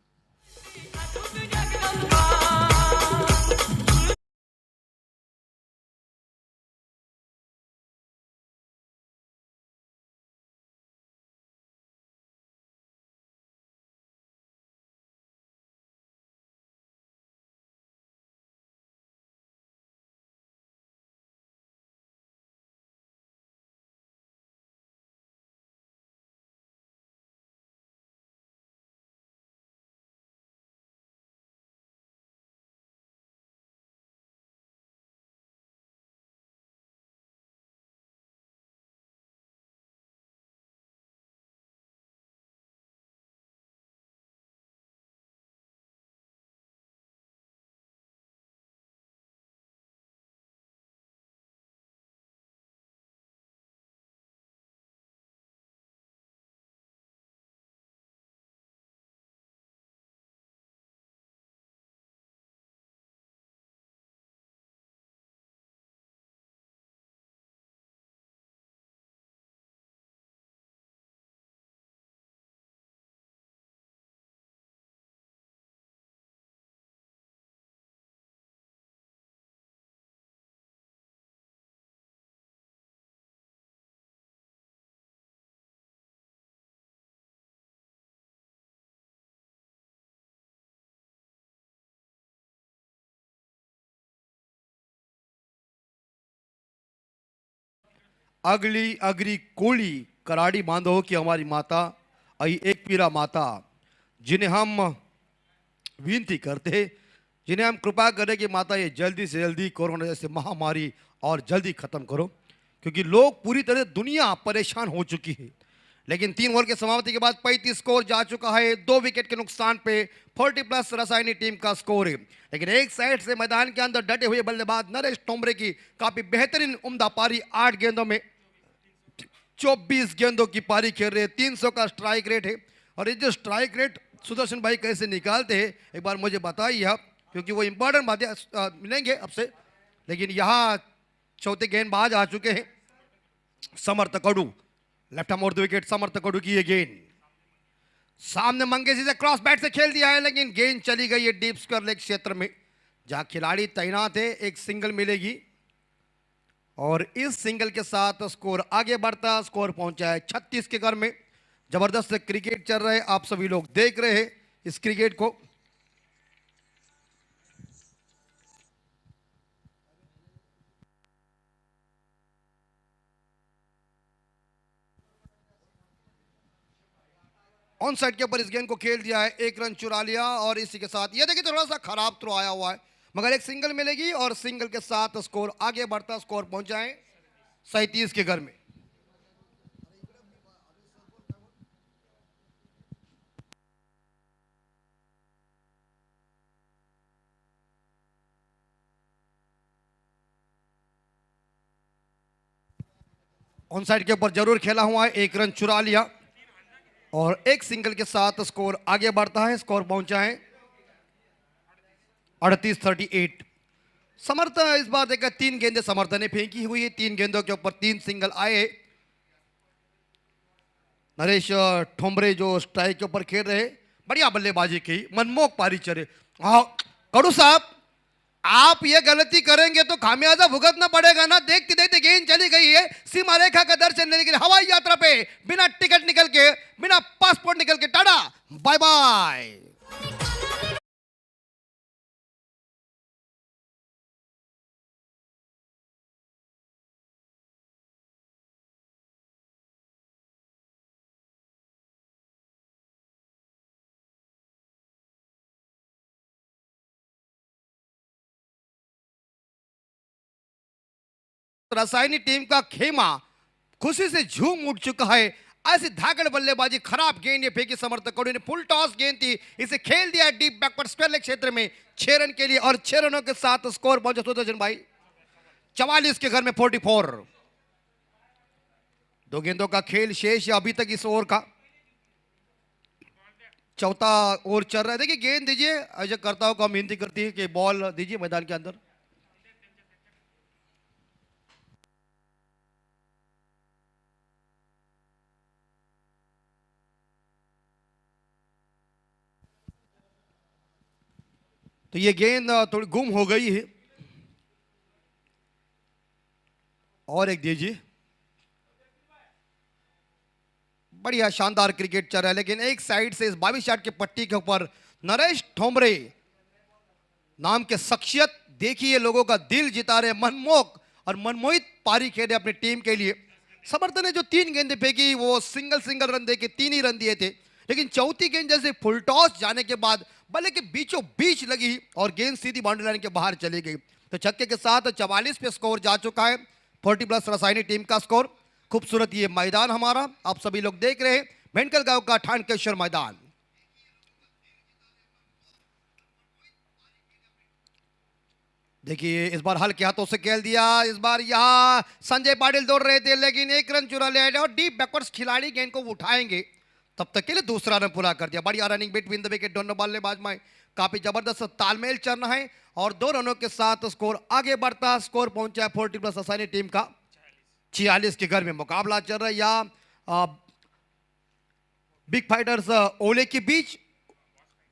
अगली अगली कोली कराड़ी बांधो कि हमारी माता आई एक पीरा माता, जिन्हें हम विनती करते, जिन्हें हम कृपा करें कि माता ये जल्दी से जल्दी कोरोना जैसे महामारी और जल्दी खत्म करो, क्योंकि लोग पूरी तरह दुनिया परेशान हो चुकी है। लेकिन 3 ओवर के समाप्ति के बाद 35 स्कोर जा चुका है। 2 विकेट के नुकसान पे 40+ रसायनी टीम का स्कोर है। लेकिन एक साइड से मैदान के अंदर डटे हुए बल्लेबाज नरेश टोमरे की काफी बेहतरीन उम्दा पारी, 8 गेंदों में 24 गेंदों की पारी खेल रहे हैं। 300 का स्ट्राइक रेट है और ये जो स्ट्राइक रेट सुदर्शन भाई कैसे निकालते हैं एक बार मुझे बताइए आप, क्योंकि वो इंपॉर्टेंट बातें मिलेंगे आपसे। लेकिन यहाँ चौथे गेंदबाज आ चुके हैं, समर्थ कडू, लेफ्ट आर्म और 2 विकेट समर्थ कडू की ये गेंद सामने मंगेशी से क्रॉस बैट से खेल दिया है, लेकिन गेंद चली गई है डीप स्क्वायर लेग क्षेत्र में जहां खिलाड़ी तैनात है। एक सिंगल मिलेगी और इस सिंगल के साथ स्कोर आगे बढ़ता, स्कोर पहुंचा है 36 के घर में। जबरदस्त क्रिकेट चल रहा है, आप सभी लोग देख रहे हैं इस क्रिकेट को। ऑन साइड के ऊपर इस गेंद को खेल दिया है, 1 रन चुरा लिया और इसी के साथ ये देखिए थोड़ा सा खराब थ्रो आया हुआ है, मगर एक सिंगल मिलेगी और सिंगल के साथ स्कोर आगे बढ़ता, स्कोर पहुंचा है 37 के घर में। ऑन साइड के ऊपर जरूर खेला हुआ है, 1 रन चुरा लिया और एक सिंगल के साथ स्कोर आगे बढ़ता है, स्कोर पहुंचा है 38-38। समर्थ इस बार देखा 3 गेंदें समर्थ ने फेंकी हुई है, 3 गेंदों के ऊपर 3 सिंगल आए। नरेश ठोमरे जो स्ट्राइक के ऊपर खेल रहे, बढ़िया बल्लेबाजी की, मनमोहक पारी चले। हाँ कड़ू साहब, आप ये गलती करेंगे तो खामियाजा भुगतना पड़ेगा ना। देखते देखते गेंद चली गई है सीमा रेखा का दर्शन लेने के लिए हवाई यात्रा पे, बिना टिकट निकल के, बिना पासपोर्ट निकल के, tata bye bye. Rasayani team का खेमा खुशी से झूम उठ चुका है। ऐसी धाकड़ बल्लेबाजी, खराब गेंद ये फेंकी समर्थकों ने, फुल टॉस गेंद थी, इसे खेल दिया डीप बैकवर्ड स्क्वायर लेग क्षेत्र में 6 रन के लिए, और 6 रनों के साथ स्कोर पहुंचा सुदर्शन भाई 44 के घर में 44। 2 गेंदों का खेल शेष है अभी तक इस ओवर का। चौथा ओवर चल रहा है। देखिए गेंद दीजिए, ऐसे करताओं को हम विनती करती है कि बॉल दीजिए मैदान के अंदर। तो ये गेंद थोड़ी गुम हो गई है, और एक दीजिए। बढ़िया शानदार क्रिकेट चल रहा है, लेकिन एक साइड से इस 22 यार्ड के पट्टी के ऊपर नरेश ठोमरे नाम के शख्सियत, देखिए लोगों का दिल जिता रहे, मनमोहक और मनमोहित पारी खेले अपनी टीम के लिए। समर्थन ने जो 3 गेंदें फेंकी वो सिंगल रन दे के 3 ही रन दिए थे, लेकिन चौथी गेंद जैसे फुल टॉस जाने के बाद बल्ले के बीचों बीच लगी और गेंद सीधी बाउंड्री लाइन के बाहर चली गई। तो छक्के के साथ 44 पे स्कोर जा चुका है। 40+ रसायनी टीम का स्कोर। खूबसूरत ये मैदान हमारा आप सभी लोग देख रहे हैं, भेंडकल गांव का ठाणकेश्वर मैदान। देखिए इस बार हल्के हाथों से खेल दिया। इस बार यहां संजय पाटिल दौड़ रहे थे, लेकिन 1 रन चुरा लिया और डीप बैकवर्ड्स खिलाड़ी गेंद को उठाएंगे तब तक के लिए दूसरा रन पूरा कर दिया। बढ़िया रनिंग बिटवीन द विकेट, दोनों बल्लेबाज में काफी जबरदस्त तालमेल चल रहा है, और 2 रनों के साथ स्कोर आगे बढ़ता। स्कोर पहुंचा है 40+ रसायनी टीम का 46 के घर में। मुकाबला चल रहा है यहाँ बिग फाइटर्स ओले के बीच,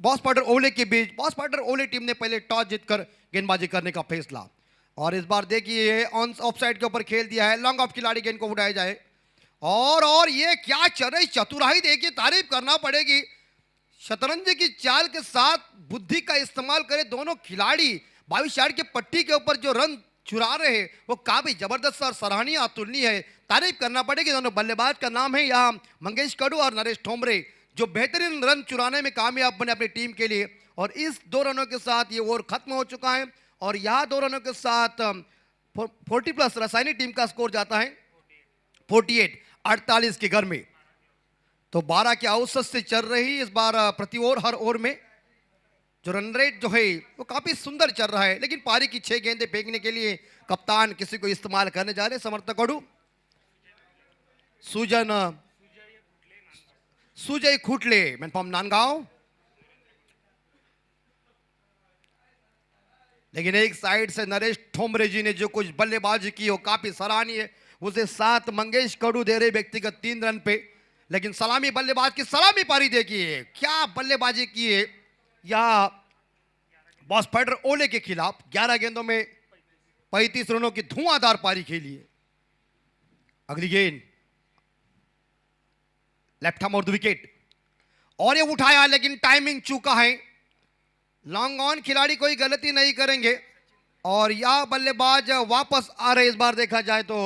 बॉस फाइटर ओले के बीच। बॉस फाइटर ओले टीम ने पहले टॉस जीतकर गेंदबाजी करने का फैसला, और इस बार देखिए ऑन ऑफ साइड के ऊपर खेल दिया है। लॉन्ग ऑफ खिलाड़ी गेंद को उठाया जाए, और ये क्या चल रही चतुराई, देखिए तारीफ करना पड़ेगी। शतरंज की चाल के साथ बुद्धि का इस्तेमाल करे दोनों खिलाड़ी 22 यार्ड के पट्टी के ऊपर जो रन चुरा रहे हैं वो काफी जबरदस्त और सराहनीय अतुलनीय है। तारीफ करना पड़ेगी। दोनों बल्लेबाज का नाम है यहाँ मंगेश कडू और नरेश ठोमरे, जो बेहतरीन रन चुराने में कामयाब बने अपनी टीम के लिए। और इस 2 रनों के साथ ये ओवर खत्म हो चुका है, और यहाँ 2 रनों के साथ 40+ रसायनी टीम का स्कोर जाता है 48 के घर में। तो 12 के औसत से चल रही इस बार प्रति ओवर, हर ओवर में जो रन रेट जो है वो काफी सुंदर चल रहा है। लेकिन पारी की 6 गेंदें फेंकने के लिए कप्तान किसी को इस्तेमाल करने जा रहे हैं। समर्थक कडू सुजय खुटले मैनफॉर्म नांदगांव। लेकिन एक साइड से नरेश ठोमरे जी ने जो कुछ बल्लेबाजी की वो काफी सराहनीय है। उसे 7 मंगेश कडू दे रहे व्यक्तिगत 3 रन पे, लेकिन सलामी बल्लेबाज की सलामी पारी देखिए, क्या बल्लेबाजी की है। या बॉस फाइटर ओले के खिलाफ 11 गेंदों में 35 रनों की धुआंधार पारी खेली है। अगली गेंद लेफ्ट आर्म और विकेट, और ये उठाया, लेकिन टाइमिंग चूका है। लॉन्ग ऑन खिलाड़ी कोई गलती नहीं करेंगे, और यह बल्लेबाज वापस आ रहे। इस बार देखा जाए तो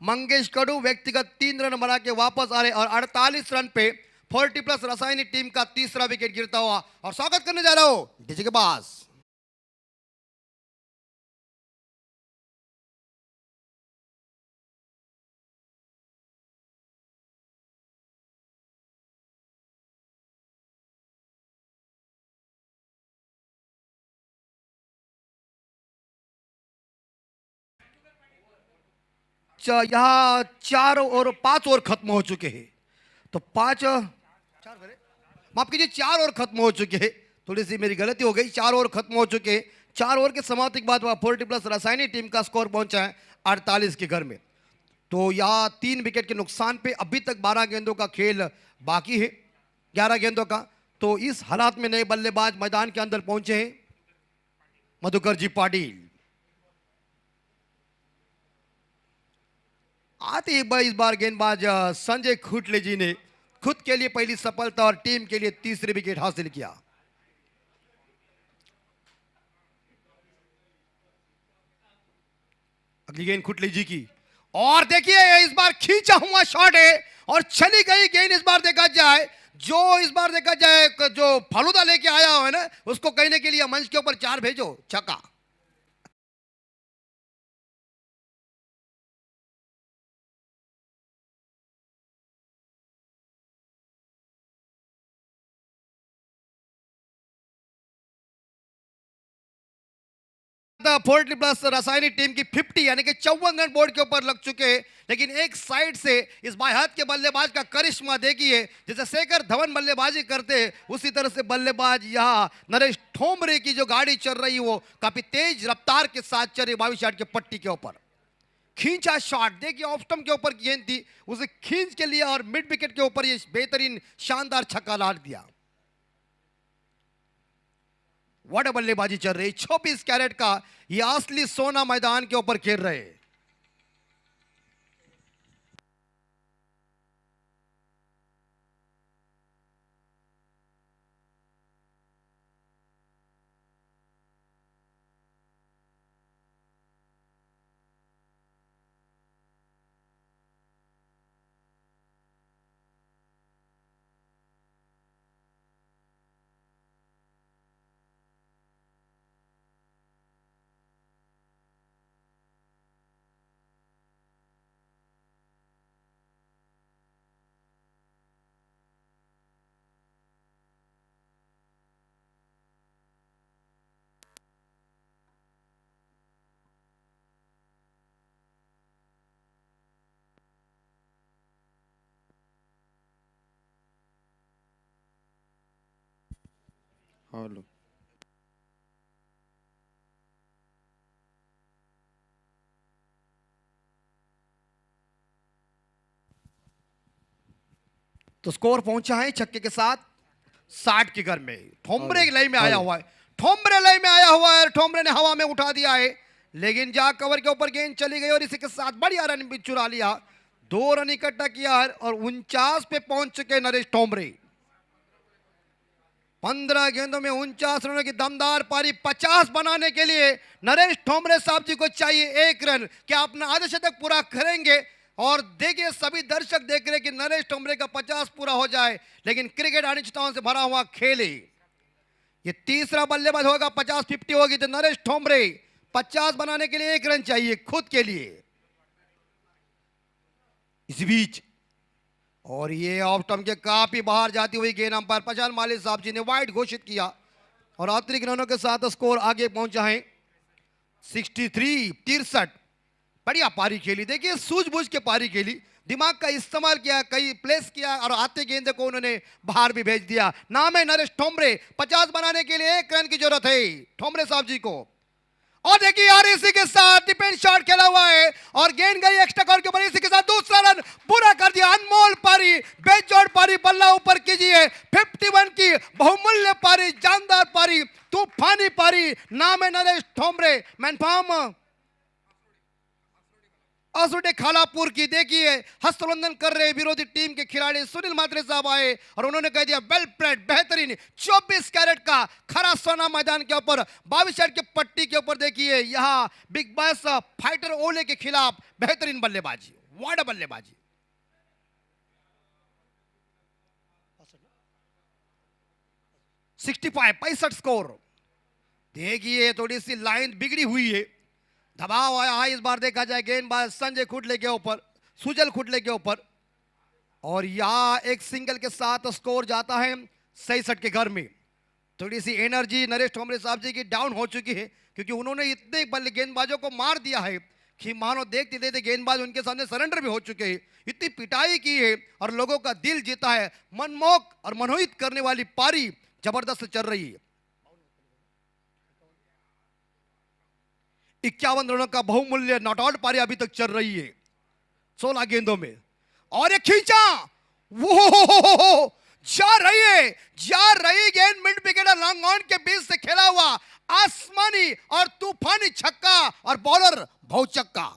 मंगेश कडू व्यक्तिगत 3 रन बना के वापस आ रहे, और 48 रन पे 40+ रसायनी टीम का तीसरा विकेट गिरता हुआ। और स्वागत करने जा रहा हूं डीजे के पास। यहाँ 4 और 5 ओवर खत्म हो चुके हैं। तो 4 माफ कीजिए 4 ओवर खत्म हो चुके हैं, थोड़ी सी मेरी गलती हो गई। 4 ओवर खत्म हो चुके हैं। 4 ओवर के समाप्ति के बाद 40+ रसायनी टीम का स्कोर पहुंचा है 48 के घर में। तो यहाँ 3 विकेट के नुकसान पे अभी तक 12 गेंदों का खेल बाकी है, 11 गेंदों का। तो इस हालात में नए बल्लेबाज मैदान के अंदर पहुंचे हैं। मधुकर जी पाटिल। आते एक बार इस बार गेंदबाज संजय खुटले जी ने खुद के लिए पहली सफलता और टीम के लिए तीसरी विकेट हासिल किया। अगली गेंद खुटले जी की, और देखिए इस बार खींचा हुआ शॉट है और चली गई गेंद। इस बार देखा जाए जो फालूदा लेके आया हो है ना, उसको कहने के लिए मंच के ऊपर 4 भेजो, छक्का। फोर्ट प्लस रासायनिक टीम की 50 यानी कि 54 रन बोर्ड के ऊपर लग चुके हैं। लेकिन एक साइड से इस बाएं हाथ के बल्लेबाज का करिश्मा देखिए, जैसे शेखर धवन बल्लेबाजी करते उसी तरह से बल्लेबाज यहां नरेश ठोंबरे की जो गाड़ी चल रही वो काफी तेज रफ्तार के साथ चल रही 22 यार्ड के पट्टी के ऊपर। खींचा शॉट देखिए, ऑफ स्टंप के ऊपर गेंद थी, उसे खींच के लिया और मिड विकेट के ऊपर ये बेहतरीन शानदार छक्का लाड़ दिया। वट बल्लेबाजी चल रही, 26 कैरेट का ये असली सोना मैदान के ऊपर खेल रहे। हेलो, तो स्कोर पहुंचा है छक्के के साथ 60 के घर में। ठोंबरे लाइन में आया हुआ है, ठोंबरे लाइन में आया हुआ है, ठोंबरे ने हवा में उठा दिया है, लेकिन जा कवर के ऊपर गेंद चली गई और इसी के साथ बढ़िया रन भी चुरा लिया। 2 रन इकट्ठा किया है और 49 पे पहुंच चुके नरेश ठोंबरे। 15 गेंदों में 49 रनों की दमदार पारी। 50 बनाने के लिए नरेश ठोंबरे साहब जी को चाहिए 1 रन। क्या अपना अर्धशतक पूरा करेंगे? और देखिए सभी दर्शक देख रहे कि नरेश ठोंबरे का 50 पूरा हो जाए, लेकिन क्रिकेट अनिश्चितताओं से भरा हुआ खेल है। ये तीसरा बल्लेबाज होगा, 50-50 होगी तो नरेश ठोंबरे 50 बनाने के लिए 1 रन चाहिए खुद के लिए। इसी बीच और ये ऑफ स्टंप के काफी बाहर जाती हुई गेंद अंपायर पचान माली साहब जी ने वाइड घोषित किया और अतिरिक्त रनों के साथ स्कोर आगे पहुंचा है 63। बढ़िया पारी खेली, देखिए सूझबूझ के पारी खेली, दिमाग का इस्तेमाल किया, कई प्लेस किया और आते गेंद को उन्होंने बाहर भी भेज दिया। नाम है नरेश ठोंबरे। 50 बनाने के लिए 1 रन की जरूरत है ठोंबरे साहब जी को। और देखिए यार इसी के साथ डिफेंस शॉट खेला हुआ है और गेंद गई एक्स्ट्रा कवर के ऊपर, इसी के साथ दूसरा रन पूरा कर दिया। अनमोल पारी, बेजोड़ पारी, बल्ला ऊपर कीजिए। 51 की बहुमूल्य पारी, जानदार पारी, तूफानी पारी। नाम है नरेश ठोंबरे। मैन फॉर्म असुडे खालापुर की। देखिए हस्तोल्लंघन कर रहे विरोधी टीम के खिलाड़ी सुनील मात्रे साहब आए और उन्होंने कह दिया वेल प्लेड, बेहतरीन। 24 कैरेट का खरा सोना मैदान के ऊपर 22 यार्ड के पट्टी के ऊपर देखिए यहां बिग बॉस फाइटर ओले के खिलाफ बेहतरीन बल्लेबाजी, वाड़ा बल्लेबाजी। 65 स्कोर। देखिए थोड़ी सी लाइन बिगड़ी हुई है, दबाव आया है। इस बार देखा जाए गेंदबाज संजय खुटले के ऊपर, सुजल खुटले के ऊपर, और यहां एक सिंगल के साथ स्कोर जाता है 66 के घर में। थोड़ी सी एनर्जी नरेश ठोंबरे साहब जी की डाउन हो चुकी है क्योंकि उन्होंने इतने बल्ले गेंदबाजों को मार दिया है कि मानो देखते देखते गेंदबाज उनके सामने सरेंडर भी हो चुके हैं। इतनी पिटाई की है और लोगों का दिल जीता है। मनमोहक और मनोहित करने वाली पारी जबरदस्त चल रही है। 51 रनों का बहुमूल्य नॉट आउट पारी अभी तक चल रही है 16 गेंदों में। और ये खींचा, वो जा रही गेंद मिड विकेट और लॉन्ग ऑन के बीच से खेला हुआ आसमानी और तूफानी छक्का और बॉलर भौचक्का।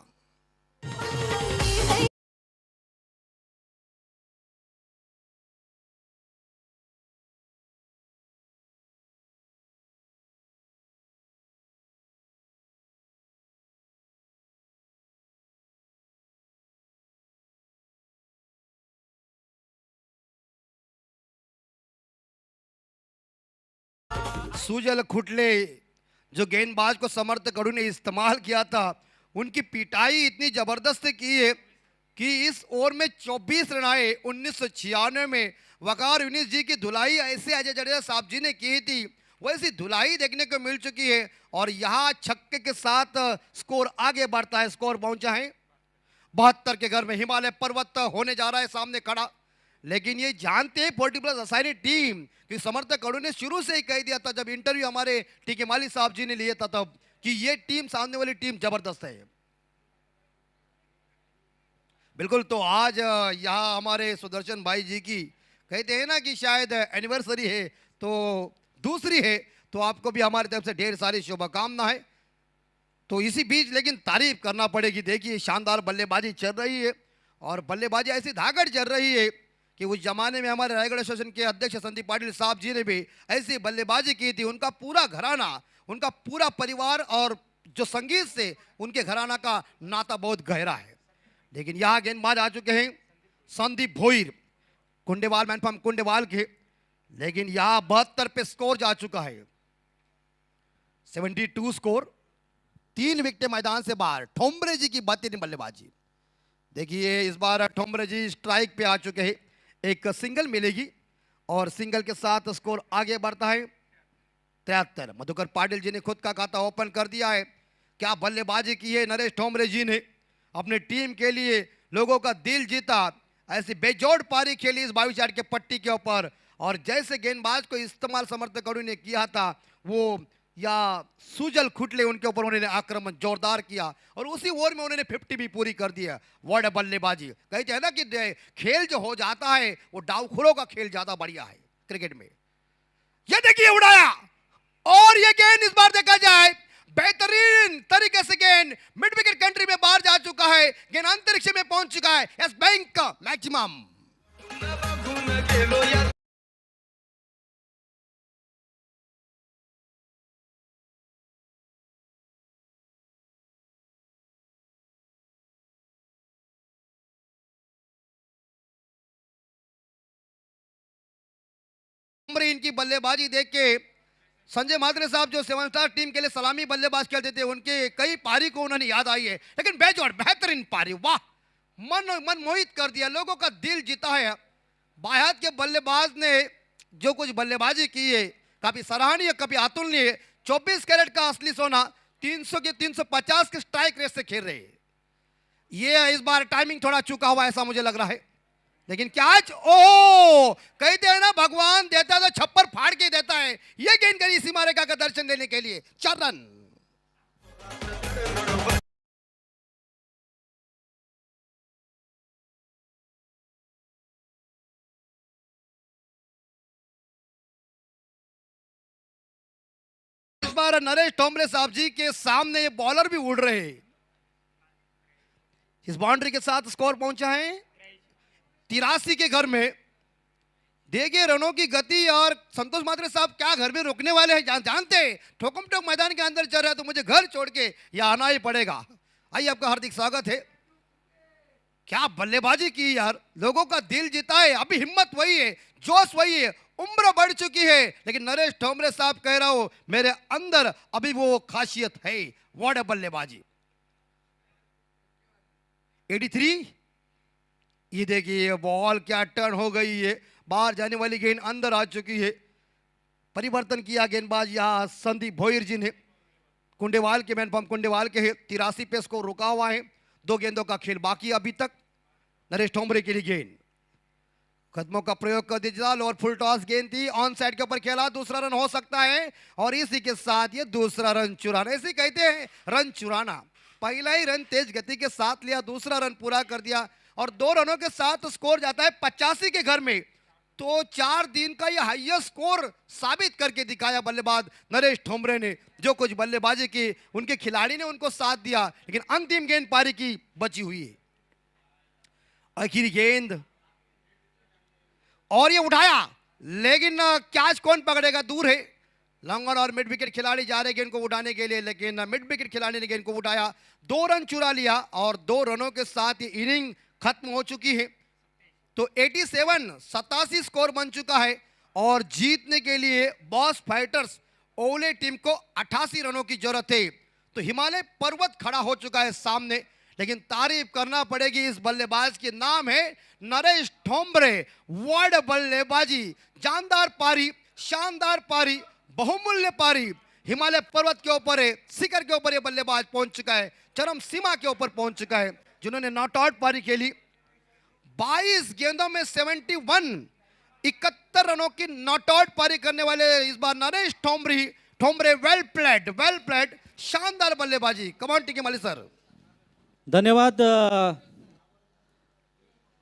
सुजल खुटले जो गेंदबाज को समर्थ कड़ू ने इस्तेमाल किया था, उनकी पिटाई इतनी जबरदस्त की है कि इस ओवर में 24 रन आए। 1996 में वकार यूनिस जी की धुलाई ऐसे अजय जडेजा साहब जी ने की थी, वैसी धुलाई देखने को मिल चुकी है। और यहाँ छक्के के साथ स्कोर आगे बढ़ता है। स्कोर पहुंचा है 72 के घर में। हिमालय पर्वत होने जा रहा है सामने खड़ा, लेकिन ये जानते हैं 40 प्लस असाइनी टीम कि समर्थक कड़ू ने शुरू से ही कह दिया था जब इंटरव्यू हमारे टीके माली साहब जी ने लिया था तब, कि ये टीम सामने वाली टीम जबरदस्त है। बिल्कुल। तो आज यहाँ हमारे सुदर्शन भाई जी की कहते हैं ना कि शायद एनिवर्सरी है, तो दूसरी है, तो आपको भी हमारी तरफ से ढेर सारी शुभकामनाएं। तो इसी बीच लेकिन तारीफ करना पड़ेगी, देखिए शानदार बल्लेबाजी चल रही है और बल्लेबाजी ऐसी धाकड़ चल रही है कि उस जमाने में हमारे रायगढ़ एसोसिएशन के अध्यक्ष संदीप पाटिल साहब जी ने भी ऐसी बल्लेबाजी की थी। उनका पूरा घराना, उनका पूरा परिवार और जो संगीत से उनके घराना का नाता बहुत गहरा है। लेकिन यहाँ गेंदबाज आ चुके हैं संदीप भोईर, कुंडेवाल, मैनफार्म कुंडेवाल के। लेकिन यहाँ 72 पे स्कोर जा चुका है, 72 स्कोर। 3 विकेट मैदान से बाहर। ठोंबरे जी की 32 बल्लेबाजी। देखिए इस बार ठोंबरे जी स्ट्राइक पे आ चुके हैं, एक सिंगल मिलेगी और सिंगल के साथ स्कोर आगे बढ़ता है 73। मधुकर पाटिल जी ने खुद का खाता ओपन कर दिया है। क्या बल्लेबाजी की है नरेश ठोंबरे जी ने, अपने टीम के लिए लोगों का दिल जीता, ऐसी बेजोड़ पारी खेली इस 22 यार्ड के पट्टी के ऊपर। और जैसे गेंदबाज को इस्तेमाल समर्थक कड़ू ने किया था, वो या सुजल खुटले उनके ऊपर उन्होंने आक्रमण जोरदार किया और उसी ओवर में उन्होंने 50 भी पूरी कर दिया। वर्ड बल्लेबाजी कहते हैं ना कि खेल जो हो जाता है वो डावखुरों का खेल ज्यादा बढ़िया है क्रिकेट में। ये देखिए उड़ाया, और ये गेंद इस बार देखा जाए बेहतरीन तरीके से गेंद मिड विकेट कंट्री में बाहर जा चुका है, गेंद अंतरिक्ष में पहुंच चुका है। यस बैंक का मैक्सिमम। इनकी बल्लेबाजी देख के संजय मात्रे साहब जो 7 स्टार टीम के लिए सलामी बल्लेबाज खेलते थे, उनके कई पारी को उन्होंने याद आई है। लेकिन बेजोड़ बेहतरीन पारी, वाह, मन मोहित कर दिया, लोगों का दिल जीता है। बायात के बल्लेबाज ने जो कुछ बल्लेबाजी की है काफी सराहनीय, काफी अतुलनीय। 24 कैरेट का असली सोना 300 के 350 के स्ट्राइक रेट से खेल रहे हैं। ये इस बार टाइमिंग थोड़ा चुका हुआ ऐसा मुझे लग रहा है, लेकिन कैच, ओ कहते हैं ना भगवान देता तो छप्पर फाड़ के देता है। ये गेंद करी सीमा रेखा का दर्शन देने के लिए 4 रन। इस बार नरेश ठोंबरे साहब जी के सामने ये बॉलर भी उड़ रहे हैं। इस बाउंड्री के साथ स्कोर पहुंचा है 83 के घर में। देखिए रनों की गति, और संतोष मात्रे साहब क्या घर में रुकने वाले हैं, जानते हैं ठोकम ठोक मैदान के अंदर चल रहा है तो मुझे घर छोड़ के यहाँ आना ही पड़ेगा। आइए आपका हार्दिक स्वागत है। क्या बल्लेबाजी की यार, लोगों का दिल जीता है। अभी हिम्मत वही है, जोश वही है, उम्र बढ़ चुकी है, लेकिन नरेश ठोंबरे साहब कह रहा हूं मेरे अंदर अभी वो खासियत है। व्हाट अ बल्लेबाजी। 83। ये देखिए बॉल क्या टर्न हो गई है, बाहर जाने वाली गेंद अंदर आ चुकी है। परिवर्तन किया गेंदबाज यहाँ संदीप भोईर जी ने, कुंडेवाल के मैनफॉर्म कुंडेवाल के 83 पे स्कोर रुका हुआ है। 2 गेंदों का खेल बाकी अभी तक। नरेश ठोंबरे के लिए गेंद, कदमों का प्रयोग कर दीजिए, लोअर फुल टॉस गेंद थी, ऑन साइड के ऊपर खेला, दूसरा रन हो सकता है और इसी के साथ ये दूसरा रन चुराना, इसे कहते हैं रन चुराना। पहला ही रन तेज गति के साथ लिया, दूसरा रन पूरा कर दिया और 2 रनों के साथ स्कोर जाता है 85 के घर में। तो 4 दिन का ये हाईएस्ट स्कोर साबित करके दिखाया बल्लेबाज नरेश ठोंबरे ने। जो कुछ बल्लेबाजी की उनके खिलाड़ी ने उनको साथ दिया, लेकिन अंतिम गेंद पारी की बची हुई है। आखिरी गेंद और ये उठाया, लेकिन कैच कौन पकड़ेगा, दूर है। लॉन्ग ऑन और मिड विकेट खिलाड़ी जा रहे गेंद को उठाने के लिए, लेकिन मिड विकेट खिलाड़ी ने गेंद को उठाया, 2 रन चुरा लिया और 2 रनों के साथ ये इनिंग खत्म हो चुकी है। तो 87 स्कोर बन चुका है और जीतने के लिए बॉस फाइटर्स ओले टीम को 88 रनों की जरूरत है। तो हिमालय पर्वत खड़ा हो चुका है सामने, लेकिन तारीफ करना पड़ेगी इस बल्लेबाज के, नाम है नरेश ठोंबरे। वर्ल्ड बल्लेबाजी, जानदार पारी, शानदार पारी, बहुमूल्य पारी हिमालय पर्वत के ऊपर है, शिखर के ऊपर ये बल्लेबाज पहुंच चुका है, चरम सीमा के ऊपर पहुंच चुका है, जिन्होंने नॉट आउट पारी खेली। 22 गेंदों में 71 रनों की नॉट आउट पारी करने वाले इस बार नरेश ठोंबरे। वेल प्लेड, शानदार बल्लेबाजी। कमान टीके माली सर। धन्यवाद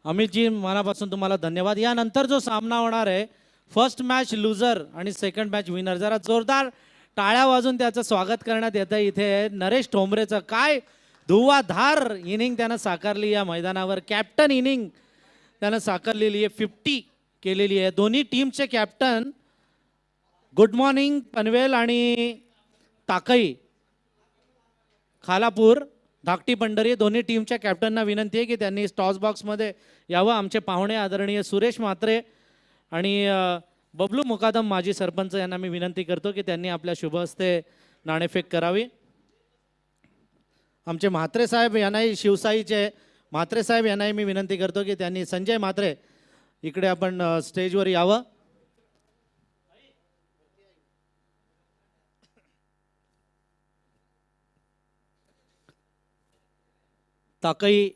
अमितजी, मनापासून तुम्हाला धन्यवाद। यानंतर जो सामना होणार आहे, फर्स्ट मॅच लुझर आणि सेकंड मॅच विनर, जरा जोरदार टाळ्या वाजून त्याचं स्वागत करण्यात येतं इथे नरेश ठोंबरेचं। काय धुवाधार इनिंग त्यानं साकारली या मैदानावर, कॅप्टन इनिंग त्यानं साकारलेली आहे, 50 केलेली आहे। दोन्ही टीमचे कॅप्टन गुड मॉर्निंग पनवेल आणि ताकई खालापूर धाकटी पंढरी, दोन्ही टीमच्या कॅप्टनना विनंती आहे की त्यांनी टॉस बॉक्समध्ये यावं। आमचे पाहुणे आदरणीय सुरेश म्हात्रे आणि बबलू मुकादम माजी सरपंच यांना मी विनंती करतो की त्यांनी आपल्या शुभ हस्ते नाणेफेक करावी। आमचे म्हात्रे साहेब यांनाही, शिवसाईचे म्हात्रे साहेब यांनाही मी विनंती करतो की त्यांनी, संजय म्हात्रे इकडे आपण स्टेजवर यावं। ताकई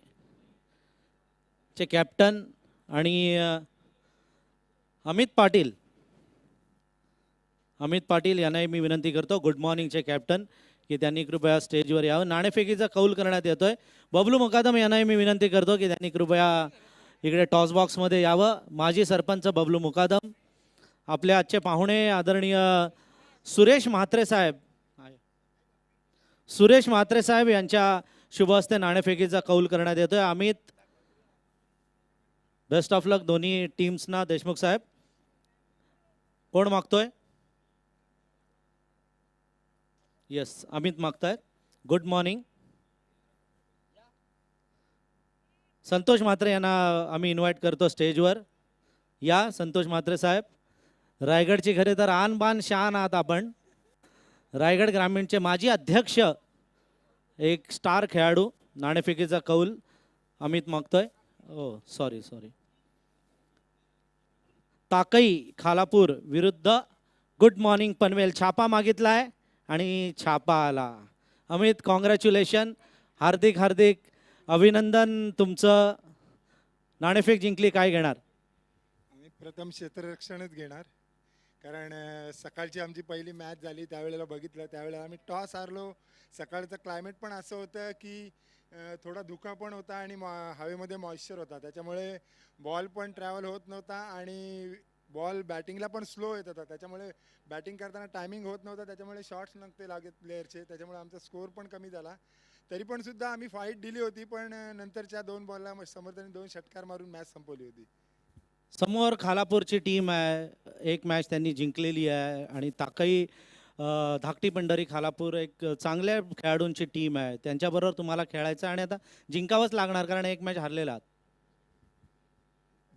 चे कॅप्टन आणि अमित पाटील यांनाही मी विनंती करतो, गुड मॉर्निंगचे कॅप्टन, की त्यांनी कृपया स्टेजवर यावं। नाणेफेकीचा कौल करण्यात येतोय। बबलू मुकादम यांनाही मी विनंती करतो की त्यांनी कृपया इकडे टॉस बॉक्समध्ये यावं। माजी सरपंच बबलू मुकादम, आपले आजचे पाहुणे आदरणीय सुरेश म्हात्रे साहेब यांच्या शुभ हस्ते नाणेफेकीचा कौल करण्यात येतोय। अमित, बेस्ट ऑफ लक दोन्ही टीम्सना। देशमुख साहेब, कोण मागतोय? येस, अमित मागतायत। Good morning. संतोष म्हात्रे यांना आम्ही इन्व्हाइट करतो स्टेजवर। या संतोष म्हात्रे साहेब, रायगडची खरे तर आन बान शान आहात आपण। रायगड ग्रामीणचे माजी अध्यक्ष, एक स्टार खेळाडू। नाणेफेकीचा कौल अमित मागतोय। ओ सॉरी, ताकई खालापूर विरुद्ध गुड मॉर्निंग पनवेल, छापा मागितलाय आणि छापा आला। अमित, कॉंग्रॅच्युलेशन, हार्दिक अभिनंदन तुमचं। नाणेफेक जिंकली, काय घेणार? आम्ही प्रथम क्षेत्ररक्षणच घेणार, कारण सकाळची आमची पहिली मॅच झाली त्यावेळेला बघितलं, त्यावेळेला आम्ही टॉस हारलो। सकाळचं क्लायमेट पण असं होतं की थोडा धुका पण होता आणि हवेमध्ये मॉइश्चर होता, त्याच्यामुळे बॉल पण ट्रॅव्हल होत नव्हता आणि बॉल बॅटिंगला पण स्लो येत होता, त्याच्यामुळे बॅटिंग करताना टायमिंग होत नव्हता, त्याच्यामुळे शॉट्स नव्हते लागत प्लेयरचे, त्याच्यामुळे आमचा स्कोअर पण कमी झाला। तरी पण सुद्धा आम्ही फाईट दिली होती, पण नंतरच्या 2 बॉलला समर्थांनी 2 षटकार मारून मॅच संपवली होती। समोर खालापूरची टीम आहे, एक मॅच त्यांनी जिंकलेली आहे, आणि ताकई धाकटी पंढरी खालापूर एक चांगल्या खेळाडूंची टीम आहे, त्यांच्याबरोबर तुम्हाला खेळायचं आणि आता जिंकावंच लागणार, कारण एक मॅच हरलेला आहात।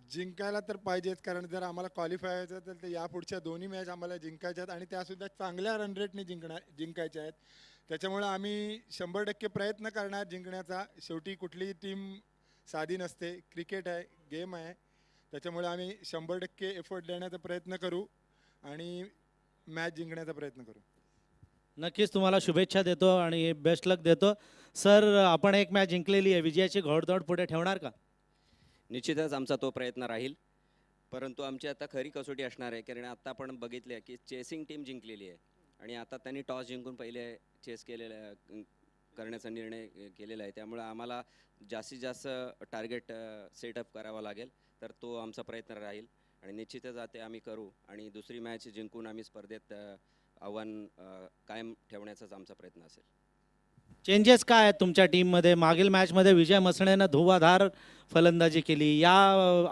जिंकायला तर पाहिजेच, कारण जर आम्हाला क्वालिफाय व्हायचं तर यापुढच्या दोन्ही मॅच आम्हाला जिंकायच्या आहेत आणि त्यासुद्धा चांगल्या रन रेटने जिंकायच्या आहेत, त्याच्यामुळे आम्ही 100% प्रयत्न करणार जिंकण्याचा। शेवटी कुठलीही टीम साधी नसते, क्रिकेट आहे, गेम आहे, त्याच्यामुळे आम्ही 100% एफर्ट देण्याचा प्रयत्न करू आणि मॅच जिंकण्याचा प्रयत्न करू। नक्कीच तुम्हाला शुभेच्छा देतो आणि बेस्ट लक देतो। सर, आपण एक मॅच जिंकलेली आहे, विजयाची घोडदौड पुढे ठेवणार का? निश्चितच आमचा तो प्रयत्न राहील, परंतु आमची आता खरी कसोटी असणार आहे, कारण आता आपण बघितले की चेसिंग टीम जिंकलेली आहे आणि आता त्यांनी टॉस जिंकून पहिले चेस करण्याचा निर्णय केलेला आहे, त्यामुळे आम्हाला जास्तीत जास्त टार्गेट सेटअप करावा लागेल, तर तो आमचा प्रयत्न राहील। आणि निश्चितच ते आम्ही करू आणि दुसरी मॅच जिंकून आम्ही स्पर्धेत आव्हान कायम ठेवण्याचाच आमचा प्रयत्न असेल. चेंजेस काय आहेत तुमच्या टीममध्ये? मागील मॅचमध्ये विजय मसणेनं धुवाधार फलंदाजी केली. या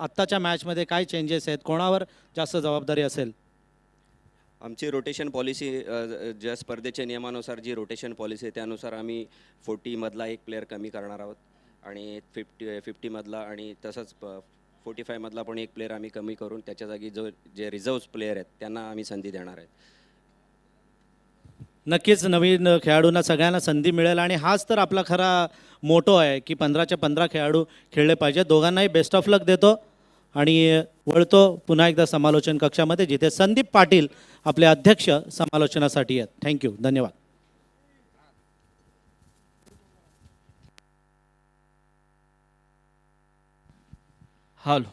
आत्ताच्या मॅचमध्ये काय चेंजेस आहेत? कोणावर जास्त जबाबदारी असेल? आमची रोटेशन पॉलिसी ज्या स्पर्धेच्या नियमानुसार जी रोटेशन पॉलिसी आहे त्यानुसार आम्ही 40मधला एक प्लेअर कमी करणार आहोत आणि 50मधला आणि तसंच 45मधला पण एक प्लेअर आम्ही कमी करून त्याच्या जागी जे रिझर्व्ह प्लेअर आहेत त्यांना आम्ही संधी देणार आहेत. नक्कीच नवीन खेळाडूंना सगळ्यांना संधी मिळेल आणि हाच तर आपला खरा मोटो आहे की 15च्या 15 खेळाडू खेळले पाहिजे. दोघांनाही बेस्ट ऑफ लक देतो आणि वळतो पुन्हा एकदा समालोचन कक्षामध्ये, जिथे संदीप पाटील आपले अध्यक्ष समालोचनासाठी आहेत. थँक्यू, धन्यवाद. हेलो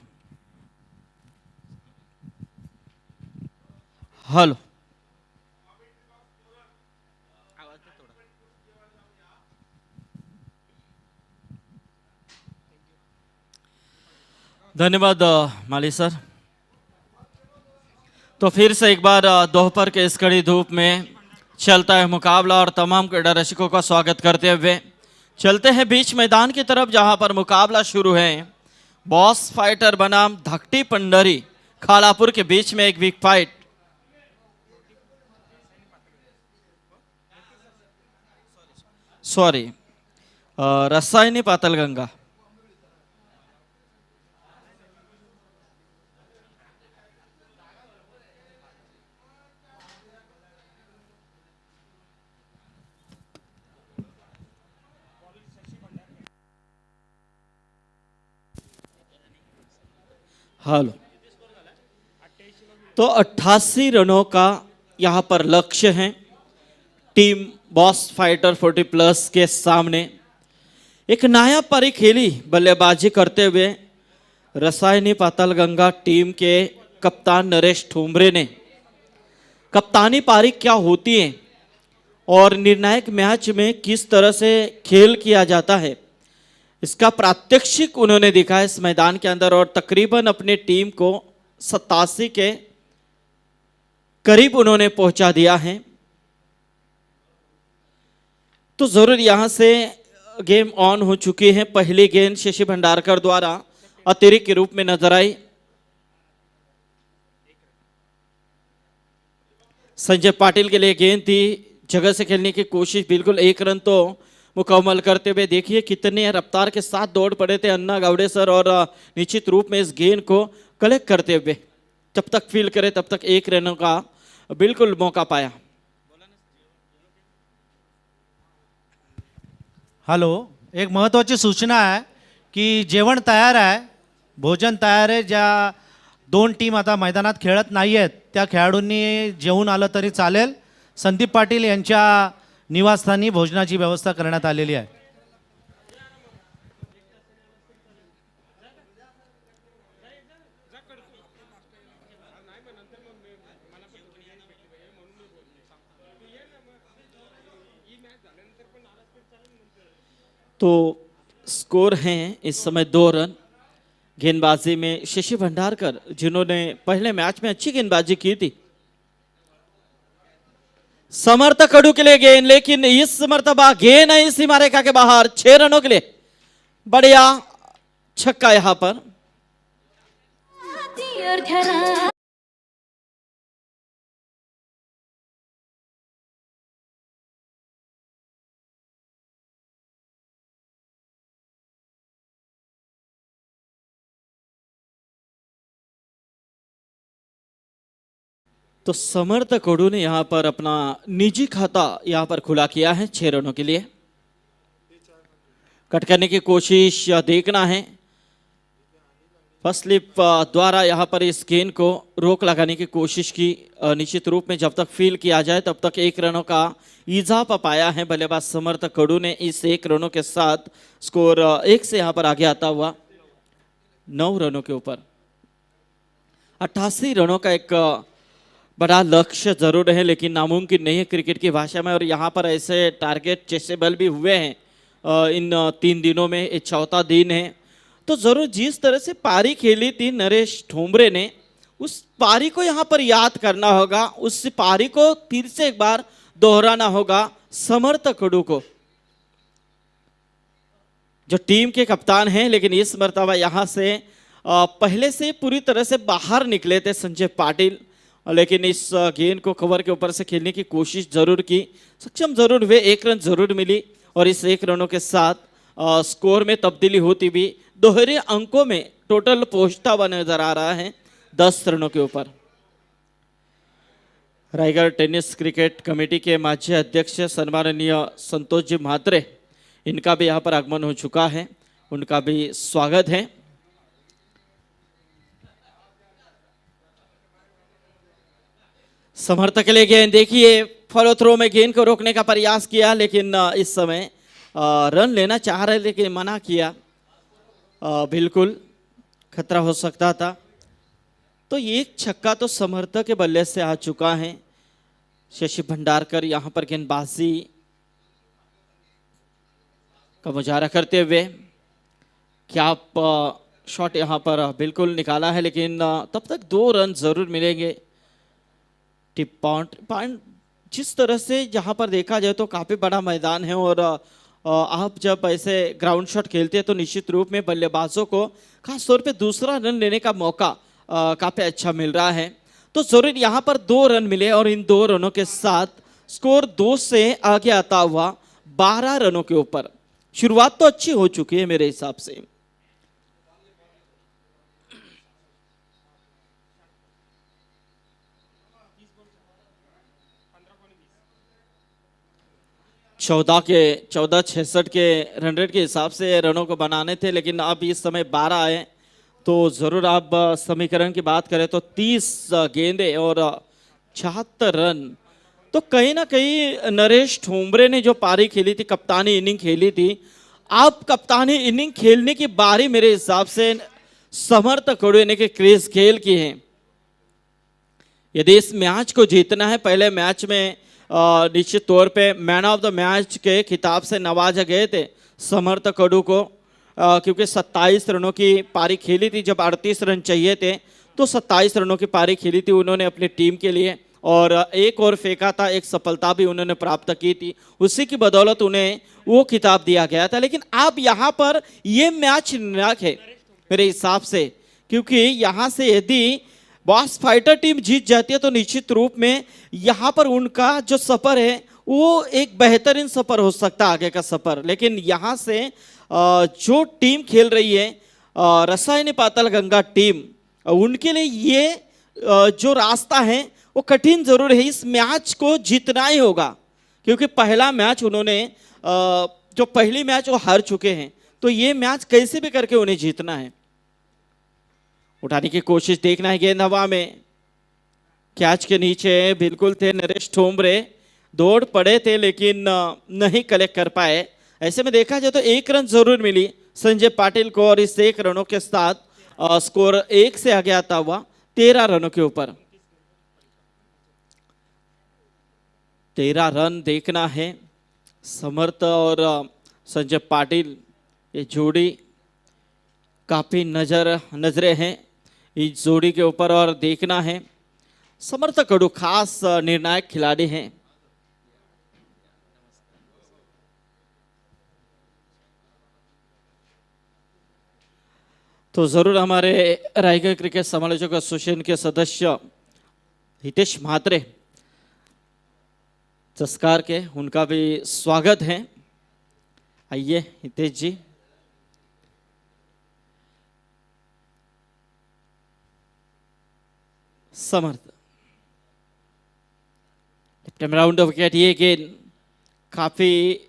हेलो धन्यवाद माली सर. तो फिर से एक बार दोपहर के इस कड़ी धूप में चलता है मुकाबला और तमाम क्रीड़ा रसिकों का स्वागत करते हुए चलते हैं बीच मैदान की तरफ, जहां पर मुकाबला शुरू है. बॉस फाइटर बनाम धकटी पंडरी खालापुर के बीच में एक week fight. Sorry, Rasayani पातलगंगा. Hello. तो 88 रनों का यहाँ पर लक्ष्य है टीम बॉस फाइटर 40+ के सामने. एक नायाब पारी खेली बल्लेबाजी करते हुए रसायनी पातालगंगा टीम के कप्तान नरेश ठोंबरे ने. कप्तानी पारी क्या होती है और निर्णायक मैच में किस तरह से खेल किया जाता है, इसका प्रात्यक्षिक उन्होंने दिखा इस मैदान के अंदर और तकरीबन अपनी टीम को 87 के करीब उन्होंने पहुंचा दिया है. तो जरूर यहां से गेम ऑन हो चुकी है. पहली गेंद शशि भंडारकर द्वारा अतिरिक्त के रूप में नजर आई. संजय पाटिल के लिए गेंद थी, जगह से खेलने की कोशिश, बिल्कुल 1 रन तो मुकम्मल करते हुए देखिए कितने रफ्तार के साथ दौड़ पड़े थे अन्ना गावड़े सर और निश्चित रूप में इस गेंद को कलेक्ट करते हुए जब तक फील करे तब तक 1 रनों का बिल्कुल मौका पाया. हॅलो, एक महत्त्वाची सूचना आहे की जेवण तयार आहे, भोजन तयार आहे. ज्या 2 टीम आता मैदानात खेळत नाही आहेत त्या खेळाडूंनी जेवून आलं तरी चालेल. संदीप पाटील यांच्या निवासस्थानी भोजनाची व्यवस्था करण्यात आलेली आहे. तो स्कोर हैं इस समय 2 रन. गेंदबाजी में शशि भंडारकर जिन्होंने पहले मैच में अच्छी गेंदबाजी की थी. समर्थ खड़ू के लिए गेंद, लेकिन इस मर्तबा गेंद है इस सीमा रेखा के बाहर. 6 रनों के लिए बढ़िया छक्का यहां पर. तो समर्थ कोडू ने यहां पर अपना निजी खाता यहां पर खुला किया है 6 रनों के लिए. कट करने की कोशिश देखना है. फर्स्ट स्लिप द्वारा यहां पर इस गेंद को रोक लगाने की कोशिश की. निश्चित रूप में जब तक फील किया जाए तब तक 1 रनों का इजाफा पाया है बल्लेबाज समर्थ कोडू ने. इस 1 रनों के साथ स्कोर 1 से यहां पर आगे आता हुआ 9 रनों के ऊपर. 88 रनों का एक बड़ा लक्ष्य जरूर है, लेकिन नामुमकिन नहीं है क्रिकेट की भाषा में. और यहाँ पर ऐसे टारगेट चेसेबल भी हुए हैं इन 3 दिनों में. ये 4था दिन है. तो जरूर जिस तरह से पारी खेली थी नरेश ठोंबरे ने, उस पारी को यहाँ पर याद करना होगा, उस पारी को फिर से एक बार दोहराना होगा समर्थ कडू को, जो टीम के कप्तान हैं। लेकिन इस मर्तबा यहाँ से पहले से पूरी तरह से बाहर निकले थे संजय पाटिल, लेकिन इस गेंद को कवर के ऊपर से खेलने की कोशिश जरूर की, सक्षम जरूर हुए, 1 रन जरूर मिली और इस 1 रनों के साथ स्कोर में तब्दीली होती भी दोहरे अंकों में टोटल पहुंचता हुआ नजर आ रहा है 10 रनों के ऊपर। रायगढ़ टेनिस क्रिकेट कमेटी के माजी अध्यक्ष सम्माननीय संतोष जी म्हात्रे, इनका भी यहाँ पर आगमन हो चुका है, उनका भी स्वागत है। समर्थक के लिए गेंद, देखिए फॉलो थ्रो में गेंद को रोकने का प्रयास किया, लेकिन इस समय रन लेना चाह रहे लेकिन मना किया, बिल्कुल खतरा हो सकता था। तो एक छक्का तो समर्थक के बल्ले से आ चुका है। शशि भंडारकर यहाँ पर गेंदबाजी का मुजाहरा करते हुए क्या शॉट यहाँ पर बिल्कुल निकाला है, लेकिन तब तक 2 रन जरूर मिलेंगे। टिप पॉइंट जिस तरह से यहाँ पर देखा जाए तो काफ़ी बड़ा मैदान है और आप जब ऐसे ग्राउंड शॉट खेलते हैं तो निश्चित रूप में बल्लेबाजों को खास तौर पे दूसरा रन लेने का मौका काफ़ी अच्छा मिल रहा है। तो जरूर यहाँ पर 2 रन मिले और इन 2 रनों के साथ स्कोर 2 से आगे आता हुआ 12 रनों के ऊपर। शुरुआत तो अच्छी हो चुकी है मेरे हिसाब से। चौदह 66 के रन रेट के हिसाब से रनों को बनाने थे, लेकिन अब इस समय 12 आए। तो जरूर आप समीकरण की बात करें तो 30 गेंदे और 76 रन। तो कहीं ना कहीं नरेश ठोंबरे ने जो पारी खेली थी, कप्तानी इनिंग खेली थी, अब कप्तानी इनिंग खेलने की बारी मेरे हिसाब से समर्थ कडू ने के क्रिस गेल की है। यदि इस मैच को जीतना है, पहले मैच में निश्चित तौर पे मैन ऑफ द मैच के खिताब से नवाजा गए थे समर्थ कडू को, क्योंकि 27 रनों की पारी खेली थी। जब 38 रन चाहिए थे तो 27 रनों की पारी खेली थी उन्होंने अपनी टीम के लिए, और एक और फेंका था, एक सफलता भी उन्होंने प्राप्त की थी, उसी की बदौलत उन्हें वो खिताब दिया गया था। लेकिन अब यहाँ पर ये मैच निर्णायक है मेरे हिसाब से, क्योंकि यहाँ से यदि बॉस फाइटर टीम जीत जाती है तो निश्चित रूप में यहाँ पर उनका जो सफर है वो एक बेहतरीन सफर हो सकता है, आगे का सफर। लेकिन यहाँ से जो टीम खेल रही है रसायनी पाताल गंगा टीम, उनके लिए ये जो रास्ता है वो कठिन जरूर है। इस मैच को जीतना ही होगा, क्योंकि पहला मैच उन्होंने जो पहली मैच वो हार चुके हैं, तो ये मैच कैसे भी करके उन्हें जीतना है। उठाने की कोशिश, देखना है गेंद हवा में, कैच के नीचे बिल्कुल थे नरेश ठोंबरे, दौड़ पड़े थे लेकिन नहीं कलेक्ट कर पाए। ऐसे में देखा जाए तो 1 रन जरूर मिली संजय पाटिल को, और इस 1 रनों के साथ स्कोर 1 से आगे आता हुआ 13 रनों के ऊपर। 13 रन देखना है। समर्थ और संजय पाटिल ये जोड़ी काफी नजरें हैं इस जोड़ी के ऊपर, और देखना है समर्थ कडू खास निर्णायक खिलाड़ी हैं। तो जरूर हमारे रायगढ़ क्रिकेट समालोचक एसोसिएशन के सदस्य हितेश म्हात्रे चस्कार के, उनका भी स्वागत है। आइए हितेश जी। समर्थ राउंड ऑफ विकेट, ये गेंद काफी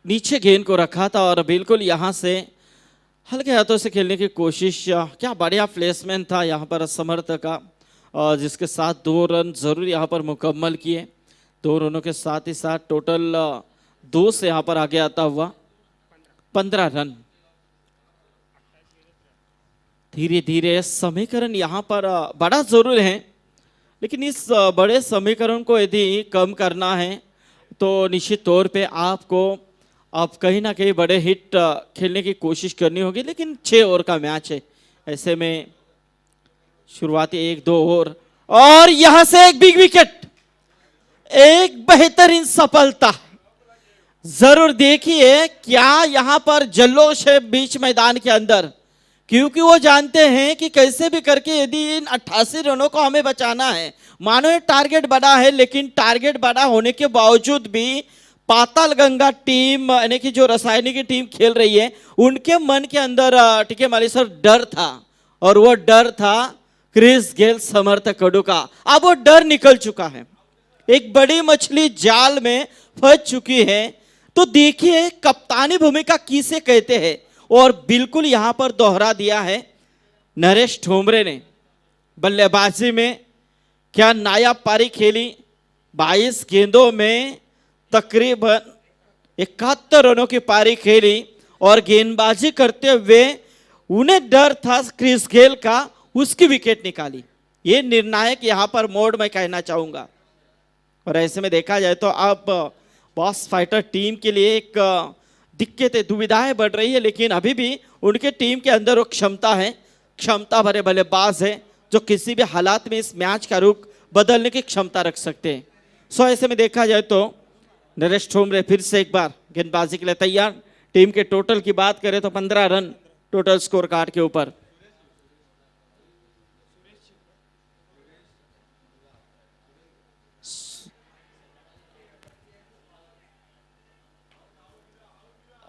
नीचे गेंद को रखा था और बिल्कुल यहाँ से हल्के हाथों से खेलने की कोशिश। क्या बढ़िया प्लेसमेंट था यहाँ पर समर्थ का, जिसके साथ 2 रन जरूर यहाँ पर मुकम्मल किए। 2 रनों के साथ ही साथ टोटल 2 से यहाँ पर आगे आता हुआ 15 रन। धीरे धीरे समीकरण यहाँ पर बड़ा जरूर है, लेकिन इस बड़े समीकरण को यदि कम करना है तो निश्चित तौर पे आपको अब कहीं ना कहीं बड़े हिट खेलने की कोशिश करनी होगी। लेकिन 6 ओवर का मैच है, ऐसे में शुरुआती 1-2 और यहां से एक बिग विकेट, एक बेहतरीन सफलता। जरूर देखिए क्या यहां पर जल्लोष है बीच मैदान के अंदर, क्योंकि वो जानते हैं कि कैसे भी करके यदि इन 88 रनों को हमें बचाना है, मानो ये टारगेट बड़ा है, लेकिन टारगेट बड़ा होने के बावजूद भी पाताल गंगा टीम यानी कि जो रसायनी की टीम खेल रही है, उनके मन के अंदर टीके माली सर डर था, और वो डर था क्रिस गेल समर्थकों का। अब वो डर निकल चुका है, एक बड़ी मछली जाल में फंस चुकी है। तो देखिए कप्तानी भूमिका किसे कहते हैं, और बिल्कुल यहां पर दोहरा दिया है नरेश ठोंबरे ने। बल्लेबाजी में क्या नायाब पारी खेली, 22 गेंदों में तकरीबन 71 रनों की पारी खेली, और गेंदबाजी करते हुए उन्हें डर था क्रिस गेल का, उसकी विकेट निकाली। ये निर्णायक यहां पर मोड में कहना चाहूंगा। और ऐसे में देखा जाए तो अब बॉस फाइटर टीम के लिए एक दिक्कतें दुविधाएं बढ़ रही है, लेकिन अभी भी उनके टीम के अंदर वो क्षमता है, क्षमता भरे बल्लेबाज है जो किसी भी हालात में इस मैच का रुख बदलने की क्षमता रख सकते हैं। सो ऐसे में देखा जाए तो नरेश ठोंबरे फिर से एक बार गेंदबाजी के लिए तैयार। टीम के टोटल की बात करें तो 15 रन टोटल स्कोर कार्ड के ऊपर।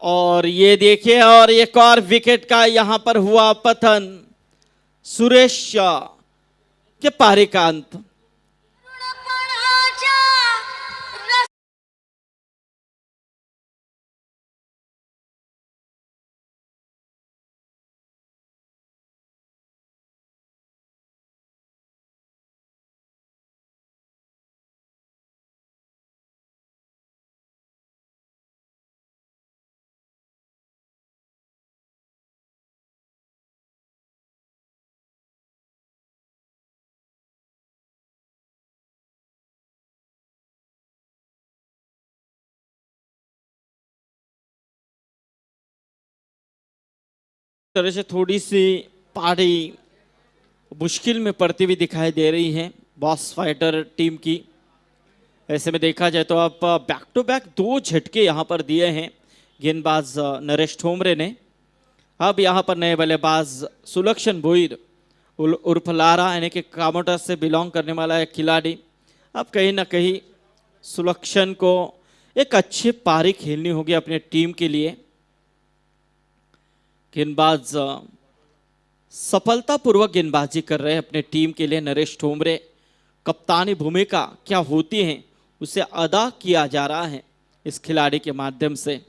और ये देखिए, और एक और विकेट का यहां पर हुआ पतन, सुरेश के पारी का अंत। तरह से थोड़ी सी पारी मुश्किल में पड़ती हुई दिखाई दे रही है बॉस फाइटर टीम की। ऐसे में देखा जाए तो अब बैक टू बैक 2 झटके यहां पर दिए हैं गेंदबाज नरेश ठोंबरे ने। अब यहां पर नए बल्लेबाज सुलक्षण भोईर उर्फ लारा यानी कि कामोटर से बिलोंग करने वाला एक खिलाड़ी, अब कहीं ना कहीं सुलक्षण को एक अच्छी पारी खेलनी होगी अपने टीम के लिए। गेंदबाज सफलतापूर्वक गेंदबाजी कर रहे हैं अपने टीम के लिए नरेश ठोंबरे। कप्तानी भूमिका क्या होती है उसे अदा किया जा रहा है इस खिलाड़ी के माध्यम से।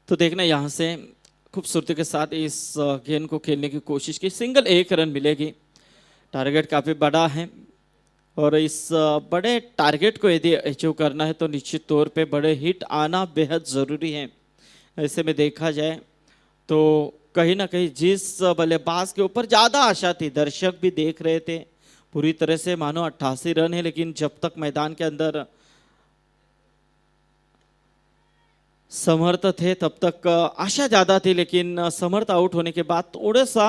तो देखना यहाँ से खूबसूरती के साथ इस गेंद को खेलने की कोशिश की, सिंगल 1 रन मिलेगी। टारगेट काफ़ी बड़ा है, और इस बड़े टारगेट को यदि अचीव करना है तो निश्चित तौर पे बड़े हिट आना बेहद ज़रूरी है। ऐसे में देखा जाए तो कहीं ना कहीं जिस बल्लेबाज के ऊपर ज़्यादा आशा थी, दर्शक भी देख रहे थे पूरी तरह से मानो 88 रन है, लेकिन जब तक मैदान के अंदर समर्थ थे तब तक आशा ज़्यादा थी, लेकिन समर्थ आउट होने के बाद थोड़ा सा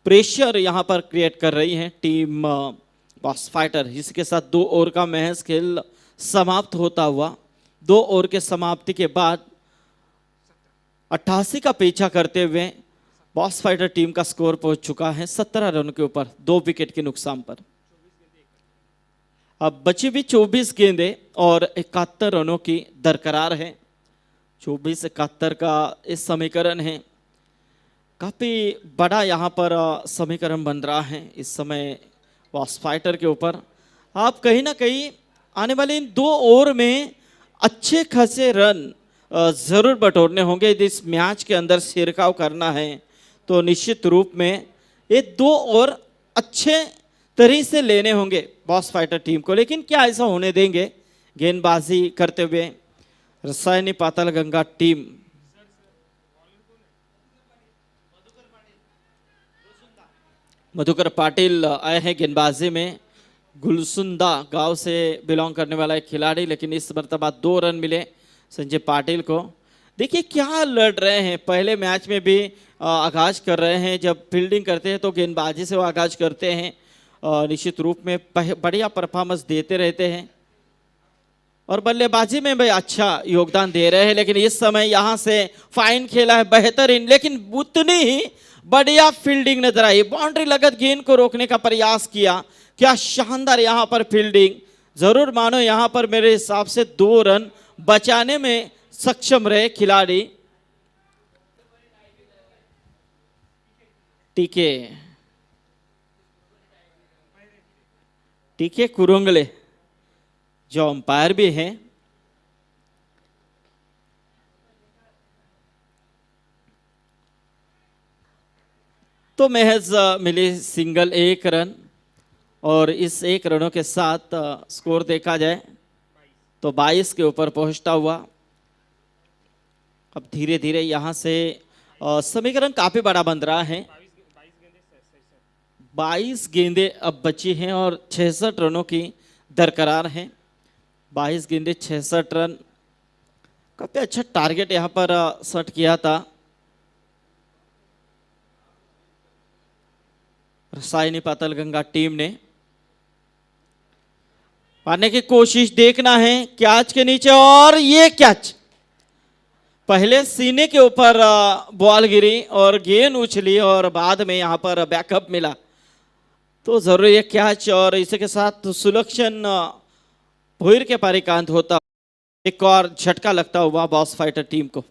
प्रेशर यहाँ पर क्रिएट कर रही है टीम बॉस फाइटर। इसके साथ 2 ओवर का महज खेल समाप्त होता हुआ, 2 ओवर के समाप्ति के बाद 88 का पीछा करते हुए बॉस फाइटर टीम का स्कोर पहुंच चुका है 17 रन के ऊपर 2 विकेट के नुकसान पर। अब बची हुई 24 गेंदें और 71 रनों की दरकरार है। 24-71 का इस समीकरण है, काफ़ी बड़ा यहाँ पर समीकरण बन रहा है इस समय बॉस फाइटर के ऊपर। आप कहीं ना कहीं आने वाले इन 2 ओवर में अच्छे खासे रन ज़रूर बटोरने होंगे। यदि इस मैच के अंदर शिरकाव करना है तो निश्चित रूप में ये 2 ओवर अच्छे तरह से लेने होंगे बॉस फाइटर टीम को। लेकिन क्या ऐसा होने देंगे गेंदबाजी करते हुए रसायनी पाताल गंगा टीम? मधुकर पाटिल आए हैं गेंदबाजी में। गुलसुंदा गांव से बिलोंग करने वाला एक खिलाड़ी, लेकिन इस मरतबा 2 रन मिले संजय पाटिल को। देखिए क्या लड़ रहे हैं, पहले मैच में भी आगाज कर रहे हैं। जब फील्डिंग करते हैं तो गेंदबाजी से वो आगाज करते हैं, निश्चित रूप में बढ़िया परफॉर्मेंस देते रहते हैं और बल्लेबाजी में भी अच्छा योगदान दे रहे हैं। लेकिन इस समय यहाँ से फाइन खेला है बेहतरीन, लेकिन उतनी ही बढ़िया फील्डिंग नजर आई। बाउंड्री लगत गेंद को रोकने का प्रयास किया, क्या शानदार यहाँ पर फील्डिंग। जरूर मानो यहाँ पर मेरे हिसाब से 2 रन बचाने में सक्षम रहे खिलाड़ी। टीके कुरुंगले जो अंपायर भी हैं, तो महज मिली सिंगल 1 रन और इस 1 रनों के साथ स्कोर देखा जाए तो 22 के ऊपर पहुंचता हुआ। अब धीरे धीरे यहां से समीकरण काफी बड़ा बन रहा है। 22 गेंदें अब बची हैं और 66 रनों की दरकरार हैं। 22 गेंदें 66 रन, काफी अच्छा टारगेट यहां पर सेट किया था रसायनी पातालगंगा टीम ने। पाने की कोशिश, देखना है कैच के नीचे और ये कैच। पहले सीने के ऊपर बॉल गिरी और गेंद उछली और बाद में यहां पर बैकअप मिला, तो जरूर ये कैच और इसके साथ सुलक्षण भुईर के पारिकांत होता। एक और झटका लगता हुआ बॉस फाइटर टीम को।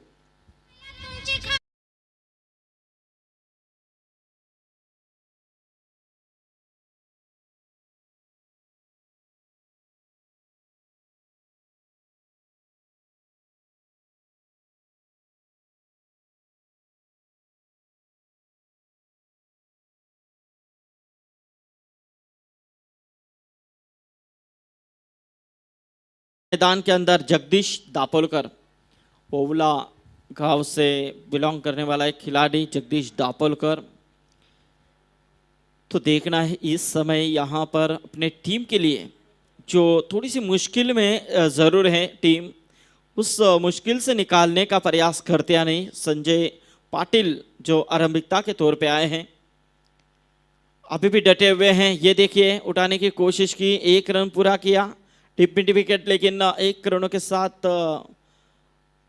मैदान के अंदर जगदीश दापोलकर, ओवला गांव से बिलोंग करने वाला एक खिलाड़ी जगदीश दापोलकर। तो देखना है इस समय यहाँ पर अपने टीम के लिए जो थोड़ी सी मुश्किल में ज़रूर है टीम, उस मुश्किल से निकालने का प्रयास करते या नहीं संजय पाटिल जो आरंभिकता के तौर पे आए हैं, अभी भी डटे हुए हैं। ये देखिए उठाने की कोशिश की, 1 रन पूरा किया, टिप मिड विकेट, लेकिन 1 रनों के साथ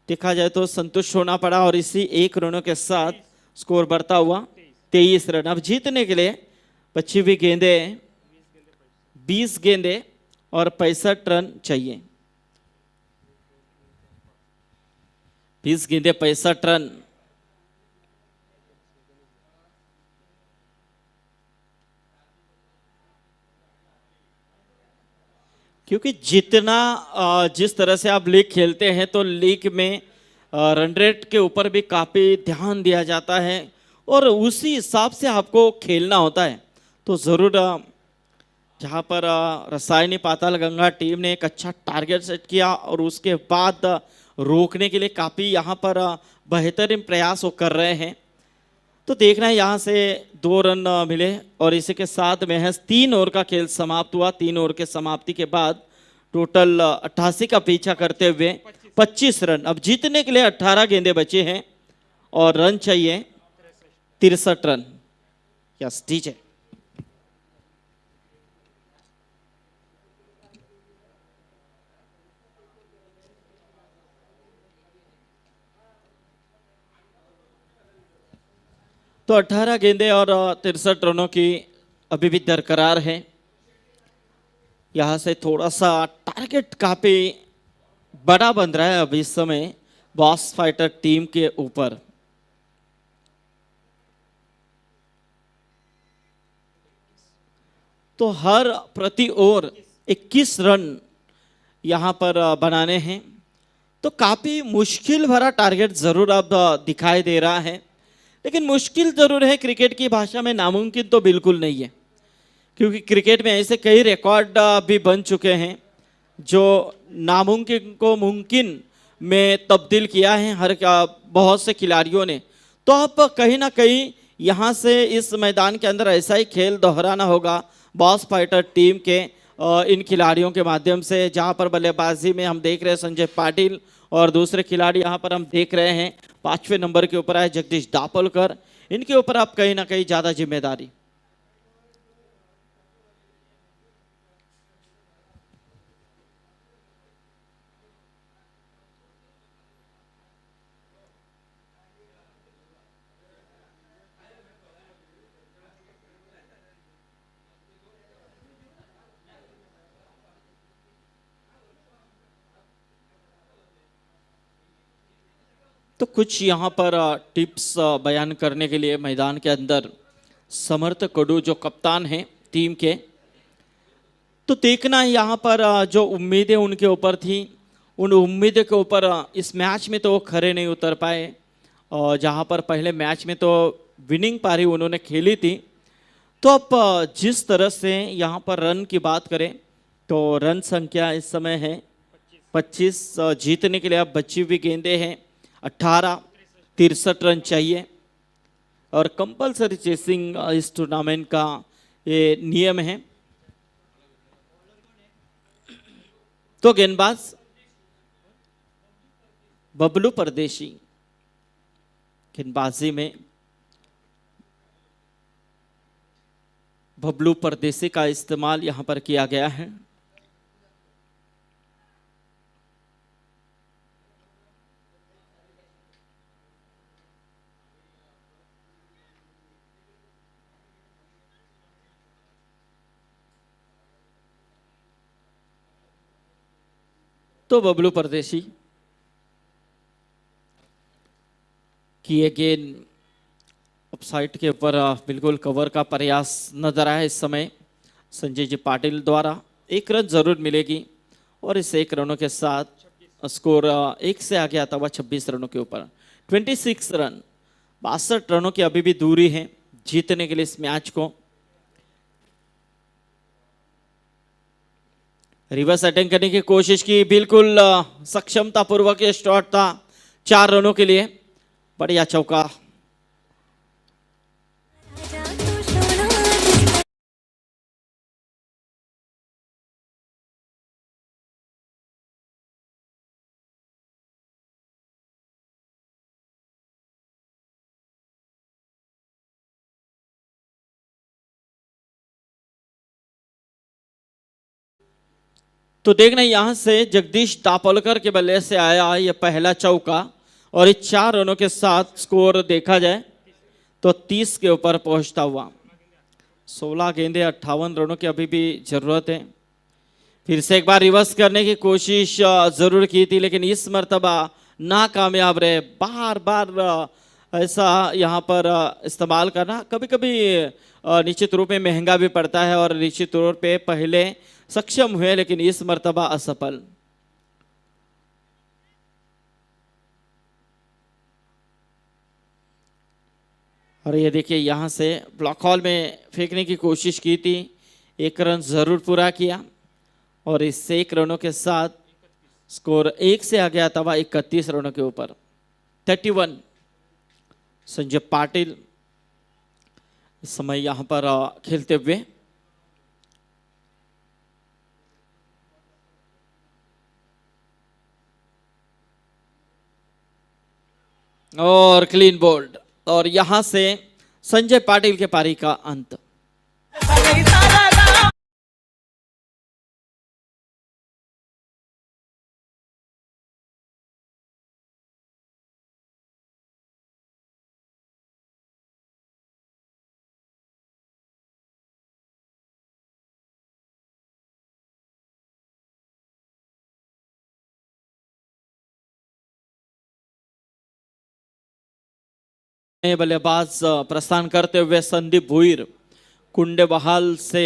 देखा जाए तो संतुष्ट होना पड़ा और इसी 1 रनों के साथ स्कोर बढ़ता हुआ 23 रन। अब जीतने के लिए बची हुई गेंदें 20 गेंदें और 65 रन चाहिए। 20 गेंदें 65 रन। क्योंकि जितना जिस तरह से आप लीग खेलते हैं तो लीग में रन रेट के ऊपर भी काफ़ी ध्यान दिया जाता है और उसी हिसाब से आपको खेलना होता है। तो ज़रूर जहाँ पर रसायनी पातालगंगा टीम ने एक अच्छा टारगेट सेट किया और उसके बाद रोकने के लिए काफ़ी यहाँ पर बेहतरीन प्रयास वो कर रहे हैं। तो देखना है यहाँ से 2 रन मिले और इसी के साथ महज 3 ओवर का खेल समाप्त हुआ। 3 ओवर के समाप्ति के बाद टोटल 88 का पीछा करते हुए 25 रन। अब जीतने के लिए 18 गेंदें बचे हैं और रन चाहिए 63 रन। Yes DJ. तो 18 गेंदें और 63 रनों की अभी भी दरकरार है। यहाँ से थोड़ा सा टारगेट काफी बड़ा बन रहा है अभी इस समय बॉस फाइटर टीम के ऊपर। तो हर प्रति ओवर 21 रन यहाँ पर बनाने हैं, तो काफी मुश्किल भरा टारगेट जरूर अब दिखाई दे रहा है। लेकिन मुश्किल जरूर है, क्रिकेट की भाषा में नामुमकिन तो बिल्कुल नहीं है, क्योंकि क्रिकेट में ऐसे कई रिकॉर्ड भी बन चुके हैं जो नामुमकिन को मुमकिन में तब्दील किया है हर बहुत से खिलाड़ियों ने। तो अब कहीं ना कहीं यहाँ से इस मैदान के अंदर ऐसा ही खेल दोहराना होगा बॉस फाइटर टीम के इन खिलाड़ियों के माध्यम से, जहाँ पर बल्लेबाजी में हम देख रहे हैं संजय पाटिल और दूसरे खिलाड़ी यहाँ पर हम देख रहे हैं 5वें नंबर के ऊपर है जगदीश दापोलकर। इनके ऊपर आप कहीं ना कहीं ज़्यादा जिम्मेदारी। तो कुछ यहाँ पर टिप्स बयान करने के लिए मैदान के अंदर समर्थ कडू जो कप्तान हैं टीम के, तो देखना है यहाँ पर जो उम्मीदें उनके ऊपर थी, उन उम्मीदों के ऊपर इस मैच में तो वो खरे नहीं उतर पाए। और जहाँ पर पहले मैच में तो विनिंग पारी उन्होंने खेली थी, तो अब जिस तरह से यहाँ पर रन की बात करें तो रन संख्या इस समय है 25। जीतने के लिए अब बची हुई गेंदें हैं 18, 63 रन चाहिए और कंपलसरी चेसिंग इस टूर्नामेंट का ये नियम है। तो गेंदबाज बबलू परदेशी गेंदबाजी में बबलू परदेशी का इस्तेमाल यहां पर किया गया है। तो बबलू परदेशी की ये गेंद अपसाइड के ऊपर बिल्कुल कवर का प्रयास नजर आया। इस समय संजय जी पाटिल द्वारा 1 रन जरूर मिलेगी और इस 1 रनों के साथ स्कोर 1 से आगे आता हुआ 26 रनों के ऊपर 26 रन। 62 रनों की अभी भी दूरी है जीतने के लिए इस मैच को। रिवर्स अटैक करने की कोशिश की, बिल्कुल सक्षमता पूर्वक ये शॉट था 4 रनों के लिए। बढ़िया चौका। तो देखना यहां से जगदीश दापोलकर के बल्ले से आया ये पहला चौका और इस 4 रनों के साथ स्कोर देखा जाए तो 30 के ऊपर पहुंचता हुआ। 16 गेंदे 58 रनों की अभी भी जरूरत है। फिर से एक बार रिवर्स करने की कोशिश जरूर की थी लेकिन इस मर्तबा नाकामयाब रहे। बार बार ऐसा यहाँ पर इस्तेमाल करना कभी कभी निश्चित रूप में महंगा भी पड़ता है और निश्चित तौर पे पहले सक्षम हुए लेकिन इस मर्तबा असफल। और ये देखिए यहाँ से ब्लॉक हॉल में फेंकने की कोशिश की थी, 1 रन जरूर पूरा किया और इस 1 रनों के साथ स्कोर 1 से आगे आता हुआ 31 रनों के ऊपर 31। संजय पाटिल इस समय यहाँ पर खेलते हुए और क्लीन बोल्ड और यहां से संजय पाटिल के पारी का अंत। बल्लेबाज प्रस्थान करते हुए संदीप भुईर कुंडे बहाल से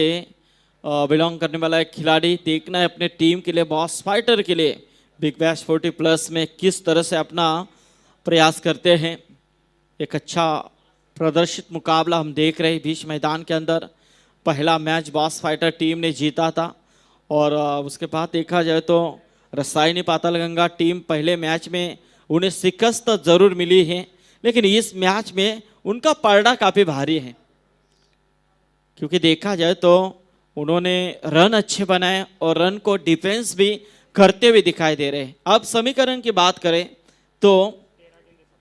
बिलोंग करने वाला एक खिलाड़ी। देखना है अपने टीम के लिए बॉस फाइटर के लिए बिग बैश 40+ में किस तरह से अपना प्रयास करते हैं। एक अच्छा प्रदर्शित मुकाबला हम देख रहे हैं बीच मैदान के अंदर। पहला मैच बॉस फाइटर टीम ने जीता था और उसके बाद देखा जाए तो रसायनी पातालगंगा टीम पहले मैच में उन्हें शिकस्त जरूर मिली है लेकिन इस मैच में उनका पलड़ा काफी भारी है, क्योंकि देखा जाए तो उन्होंने रन अच्छे बनाए और रन को डिफेंस भी करते हुए दिखाई दे रहे हैं। अब समीकरण की बात करें तो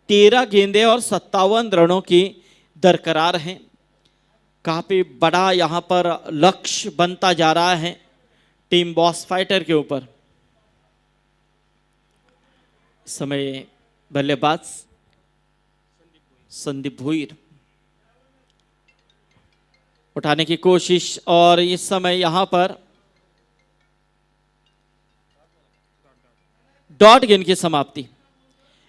13 गेंदें और 57 रनों की दरकरार हैं। काफी बड़ा यहां पर लक्ष्य बनता जा रहा है टीम बॉस फाइटर के ऊपर। इस समय बल्लेबाज संदीप भुईर उठाने की कोशिश, और इस समय यहां पर डॉट गेंद की समाप्ति।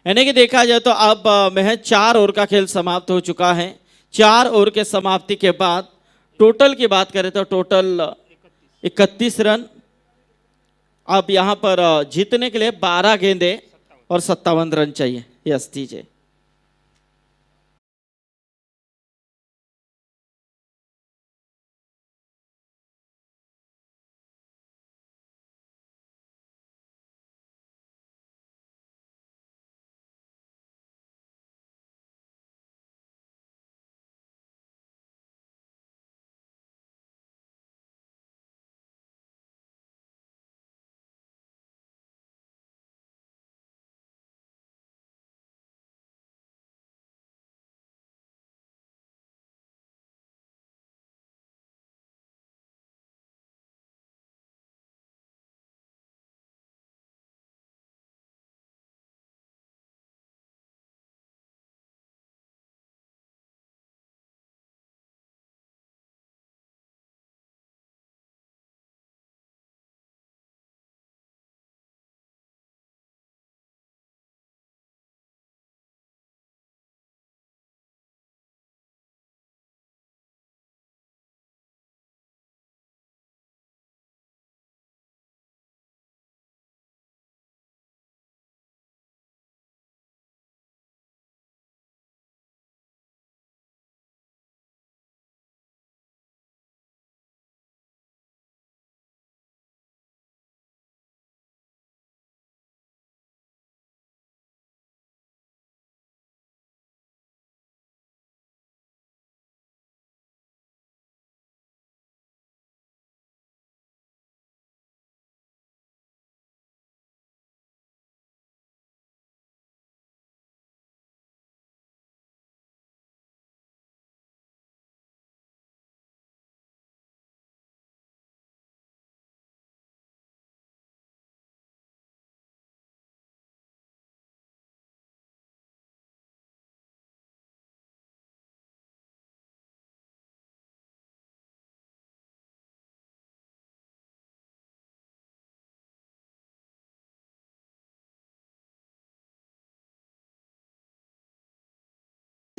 यानी कि देखा जाए तो अब महज 4 ओवर का खेल समाप्त हो चुका है। 4 ओवर के समाप्ति के बाद टोटल की बात करें तो टोटल 31 रन। अब यहां पर जीतने के लिए 12 गेंदें और 57 रन चाहिए। यस दीजिए।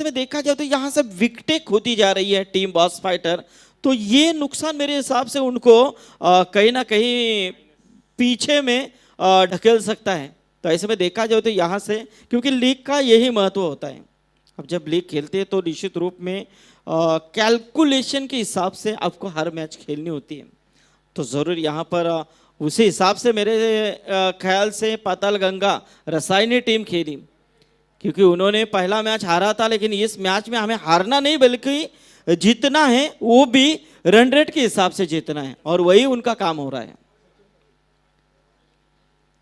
में देखा जाए तो यहां से विकेटें खोती जा रही है टीम बॉस फाइटर, तो ये नुकसान मेरे हिसाब से उनको कहीं ना कहीं पीछे में ढकेल सकता है। तो ऐसे में देखा जाए तो यहाँ से, क्योंकि लीग का यही महत्व होता है, अब जब लीग खेलते हैं तो निश्चित रूप में कैलकुलेशन के हिसाब से आपको हर मैच खेलनी होती है। तो ज़रूर यहाँ पर उसी हिसाब से मेरे ख्याल से पाताल गंगा रसायनी टीम खेली, क्योंकि उन्होंने पहला मैच हारा था, लेकिन इस मैच में हमें हारना नहीं बल्कि जीतना है, वो भी रन रेट के हिसाब से जीतना है, और वही उनका काम हो रहा है।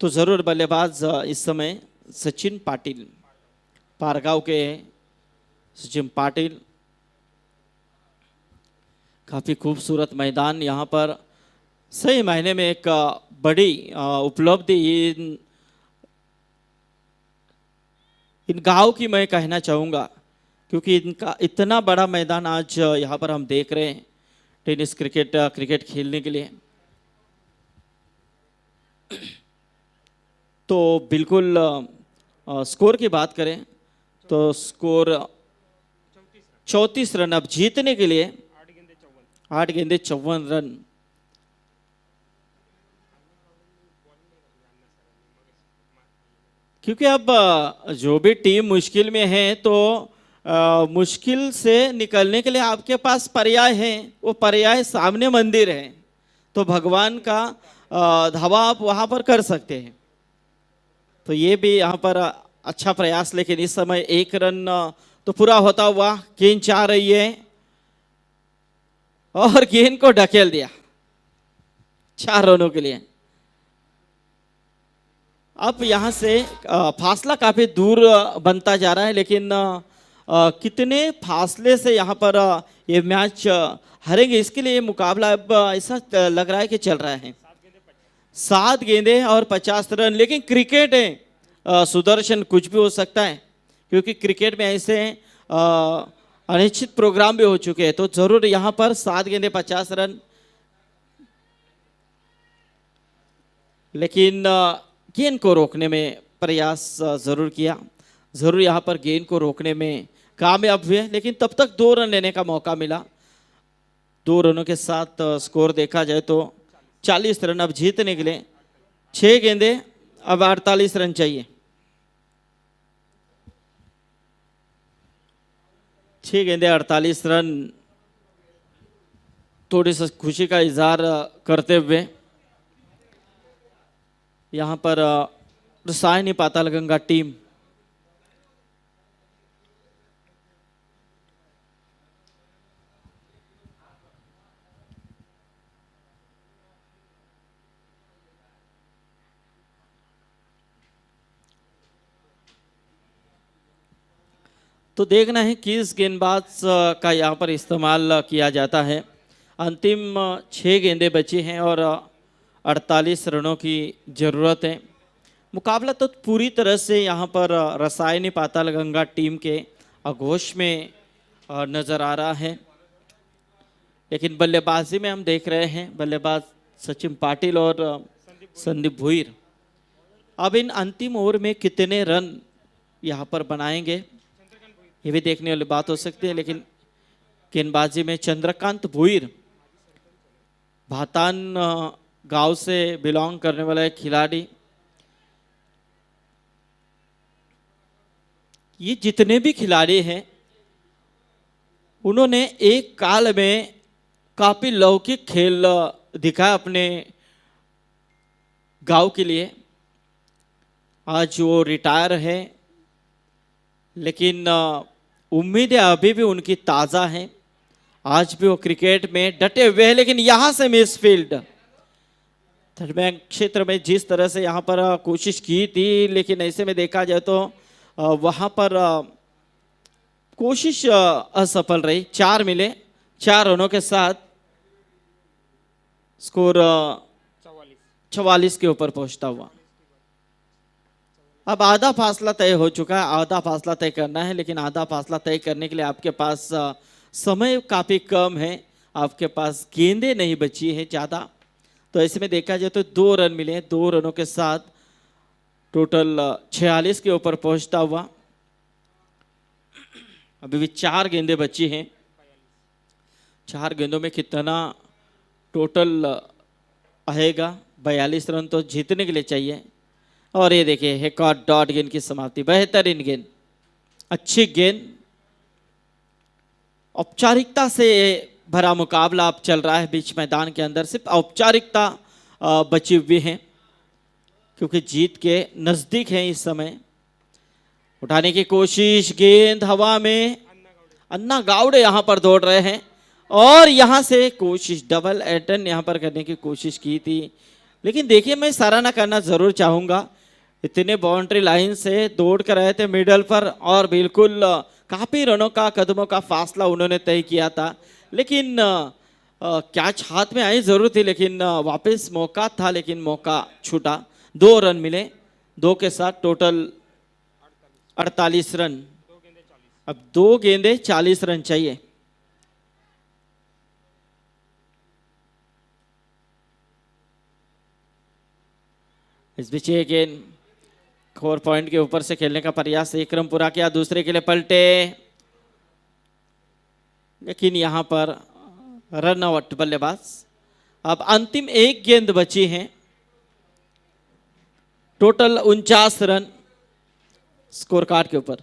तो जरूर बल्लेबाज इस समय सचिन पाटिल, पारगांव के सचिन पाटिल, काफी खूबसूरत मैदान, यहाँ पर सही मायने में एक बड़ी उपलब्धि इन गांव की मैं कहना चाहूँगा, क्योंकि इनका इतना बड़ा मैदान आज यहाँ पर हम देख रहे हैं टेनिस क्रिकेट खेलने के लिए। तो बिल्कुल स्कोर की बात करें तो स्कोर 34 रन अब जीतने के लिए, 8 गेंदे 54 रन। क्योंकि अब जो भी टीम मुश्किल में है तो मुश्किल से निकलने के लिए आपके पास पर्याय है, वो पर्याय सामने मंदिर है, तो भगवान का धावा आप वहाँ पर कर सकते हैं। तो ये भी यहाँ पर अच्छा प्रयास, लेकिन इस समय 1 रन तो पूरा होता हुआ गेंद जा रही है और गेंद को ढकेल दिया 4 रनों के लिए। अब यहां से फासला काफी दूर बनता जा रहा है, लेकिन कितने फासले से यहां पर ये मैच हारेंगे, इसके लिए ये मुकाबला अब ऐसा लग रहा है कि चल रहा है। 7 गेंदें और 50 रन। लेकिन क्रिकेट है सुदर्शन, कुछ भी हो सकता है, क्योंकि क्रिकेट में ऐसे अनिश्चित प्रोग्राम भी हो चुके हैं। तो जरूर यहां पर 7 गेंदें 50 रन, लेकिन गेंद को रोकने में प्रयास जरूर किया, जरूर यहां पर गेंद को रोकने में कामयाब हुए, लेकिन तब तक 2 रन लेने का मौका मिला। 2 रनों के साथ स्कोर देखा जाए तो 40 रन अब जीतने के लिए। 6 गेंदें, अब 48 रन चाहिए। 6 गेंदें 48 रन। थोड़ी सी खुशी का इजहार करते हुए यहाँ पर रसायनी पातालगंगा टीम तो देखना है किस गेंदबाज का यहाँ पर इस्तेमाल किया जाता है। अंतिम 6 गेंदें बची हैं और 48 रनों की ज़रूरत है। मुकाबला तो पूरी तरह से यहाँ पर रसायनी पातालगंगा टीम के आगोश में नज़र आ रहा है, लेकिन बल्लेबाजी में हम देख रहे हैं बल्लेबाज सचिन पाटिल और संदीप भुईर अब इन अंतिम ओवर में कितने रन यहाँ पर बनाएंगे ये भी देखने वाली बात हो सकती है। लेकिन गेंदबाजी में चंद्रकांत भुईर भातान गांव से बिलोंग करने वाला एक खिलाड़ी, ये जितने भी खिलाड़ी हैं उन्होंने एक काल में काफी लौकिक खेल दिखाया अपने गांव के लिए। आज वो रिटायर है, लेकिन उम्मीदें अभी भी उनकी ताज़ा हैं। आज भी वो क्रिकेट में डटे हुए हैं, लेकिन यहाँ से मिस फील्ड थर्ड क्षेत्र में जिस तरह से यहाँ पर कोशिश की थी, लेकिन ऐसे में देखा जाए तो वहाँ पर कोशिश असफल रही। 4 मिले, 4 रनों के साथ स्कोर 44 के ऊपर पहुंचता हुआ। अब आधा फासला तय हो चुका है, आधा फासला तय करना है, लेकिन आधा फासला तय करने के लिए आपके पास समय काफ़ी कम है, आपके पास गेंदें नहीं बची है ज़्यादा। तो ऐसे में देखा जाए तो 2 रन मिले, 2 रनों के साथ टोटल 46 के ऊपर पहुंचता हुआ। अभी भी 4 गेंदें बची हैं। 4 गेंदों में कितना टोटल आएगा? 42 रन तो जीतने के लिए चाहिए। और ये देखिए एक और डॉट गेंद की समाप्ति, बेहतरीन गेंद, अच्छी गेंद। औपचारिकता से भरा मुकाबला अब चल रहा है बीच मैदान के अंदर, सिर्फ औपचारिकता बची हुई है क्योंकि जीत के नजदीक है। इस समय उठाने की कोशिश, गेंद हवा में, अन्ना गावड़े यहां पर दौड़ रहे हैं और यहां से कोशिश डबल एटन यहां पर करने की कोशिश की थी। लेकिन देखिए मैं सराहना करना जरूर चाहूंगा, इतने बाउंड्री लाइन से दौड़ कर रहे थे मिडल पर और बिल्कुल काफी रनों का, कदमों का फासला उन्होंने तय किया था। लेकिन कैच हाथ में आई जरूर थी, लेकिन वापस मौका था, लेकिन मौका छूटा। 2 रन मिले, 2 के साथ टोटल 48 रन। अब 2 गेंदे 40 रन चाहिए। इस बीच ये गेंद 4 पॉइंट के ऊपर से खेलने का प्रयास, 1 रन पूरा किया, दूसरे के लिए पलटे, लेकिन यहां पर रन आउट बल्लेबाज। अब अंतिम 1 गेंद बची है, टोटल 49 रन स्कोर कार्ड के ऊपर।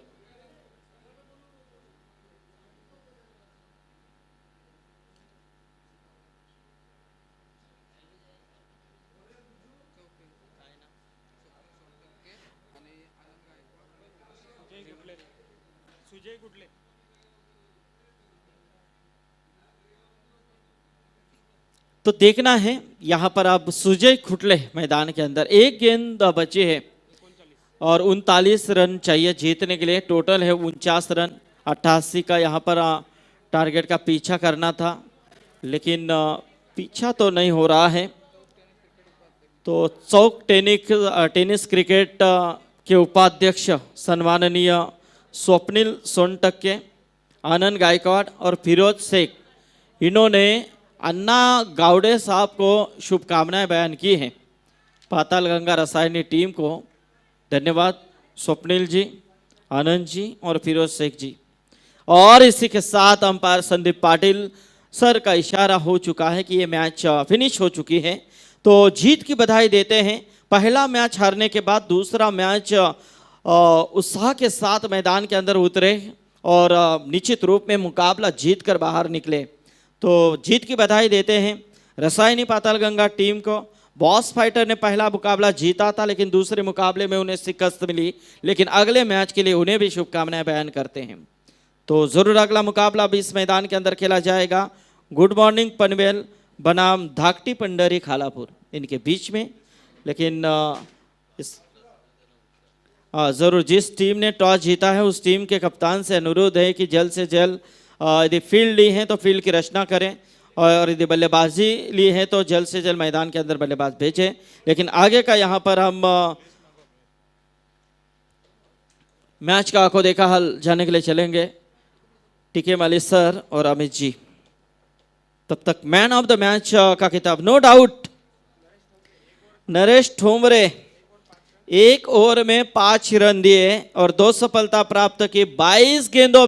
तो देखना है यहाँ पर अब सुजय खुटले मैदान के अंदर, एक गेंद बची है और 39 रन चाहिए जीतने के लिए। टोटल है 49 रन, 88 का यहाँ पर टारगेट का पीछा करना था, लेकिन पीछा तो नहीं हो रहा है। तो चौक टेनिस क्रिकेट के उपाध्यक्ष सम्माननीय स्वप्निल सोनटक्के, आनंद गायकवाड़ और फिरोज शेख, इन्होंने अन्ना गावड़े साहब को शुभकामनाएं बयान की हैं। पाताल गंगा रसायनी टीम को धन्यवाद, स्वप्निल जी, आनंद जी और फिरोज शेख जी। और इसी के साथ अंपायर संदीप पाटिल सर का इशारा हो चुका है कि ये मैच फिनिश हो चुकी है, तो जीत की बधाई देते हैं। पहला मैच हारने के बाद दूसरा मैच उत्साह के साथ मैदान के अंदर उतरे और निश्चित रूप में मुकाबला जीत कर बाहर निकले, तो जीत की बधाई देते हैं रसायनी पातालगंगा टीम को। बॉस फाइटर ने पहला मुकाबला जीता था, लेकिन दूसरे मुकाबले में उन्हें शिकस्त मिली, लेकिन अगले मैच के लिए उन्हें भी शुभकामनाएं बयान करते हैं। तो जरूर अगला मुकाबला भी इस मैदान के अंदर खेला जाएगा। गुड मॉर्निंग पनवेल बनाम धाकटी पंडरी खालापुर, इनके बीच में। लेकिन जरूर जिस टीम ने टॉस जीता है उस टीम के कप्तान से अनुरोध है कि जल्द से जल्द यदि फील्ड ली है तो फील्ड की रचना करें, और यदि बल्लेबाजी ली है तो जल्द से जल्द मैदान के अंदर बल्लेबाज भेजें। लेकिन आगे का यहाँ पर हम मैच का आंखों देखा हाल जाने के लिए चलेंगे टीके माली सर और अमित जी। तब तक मैन ऑफ द मैच का खिताब नो डाउट नरेश ठोमरे, 1 ओवर में 5 रन दिए और 2 सफलता प्राप्त की, 22 गेंदों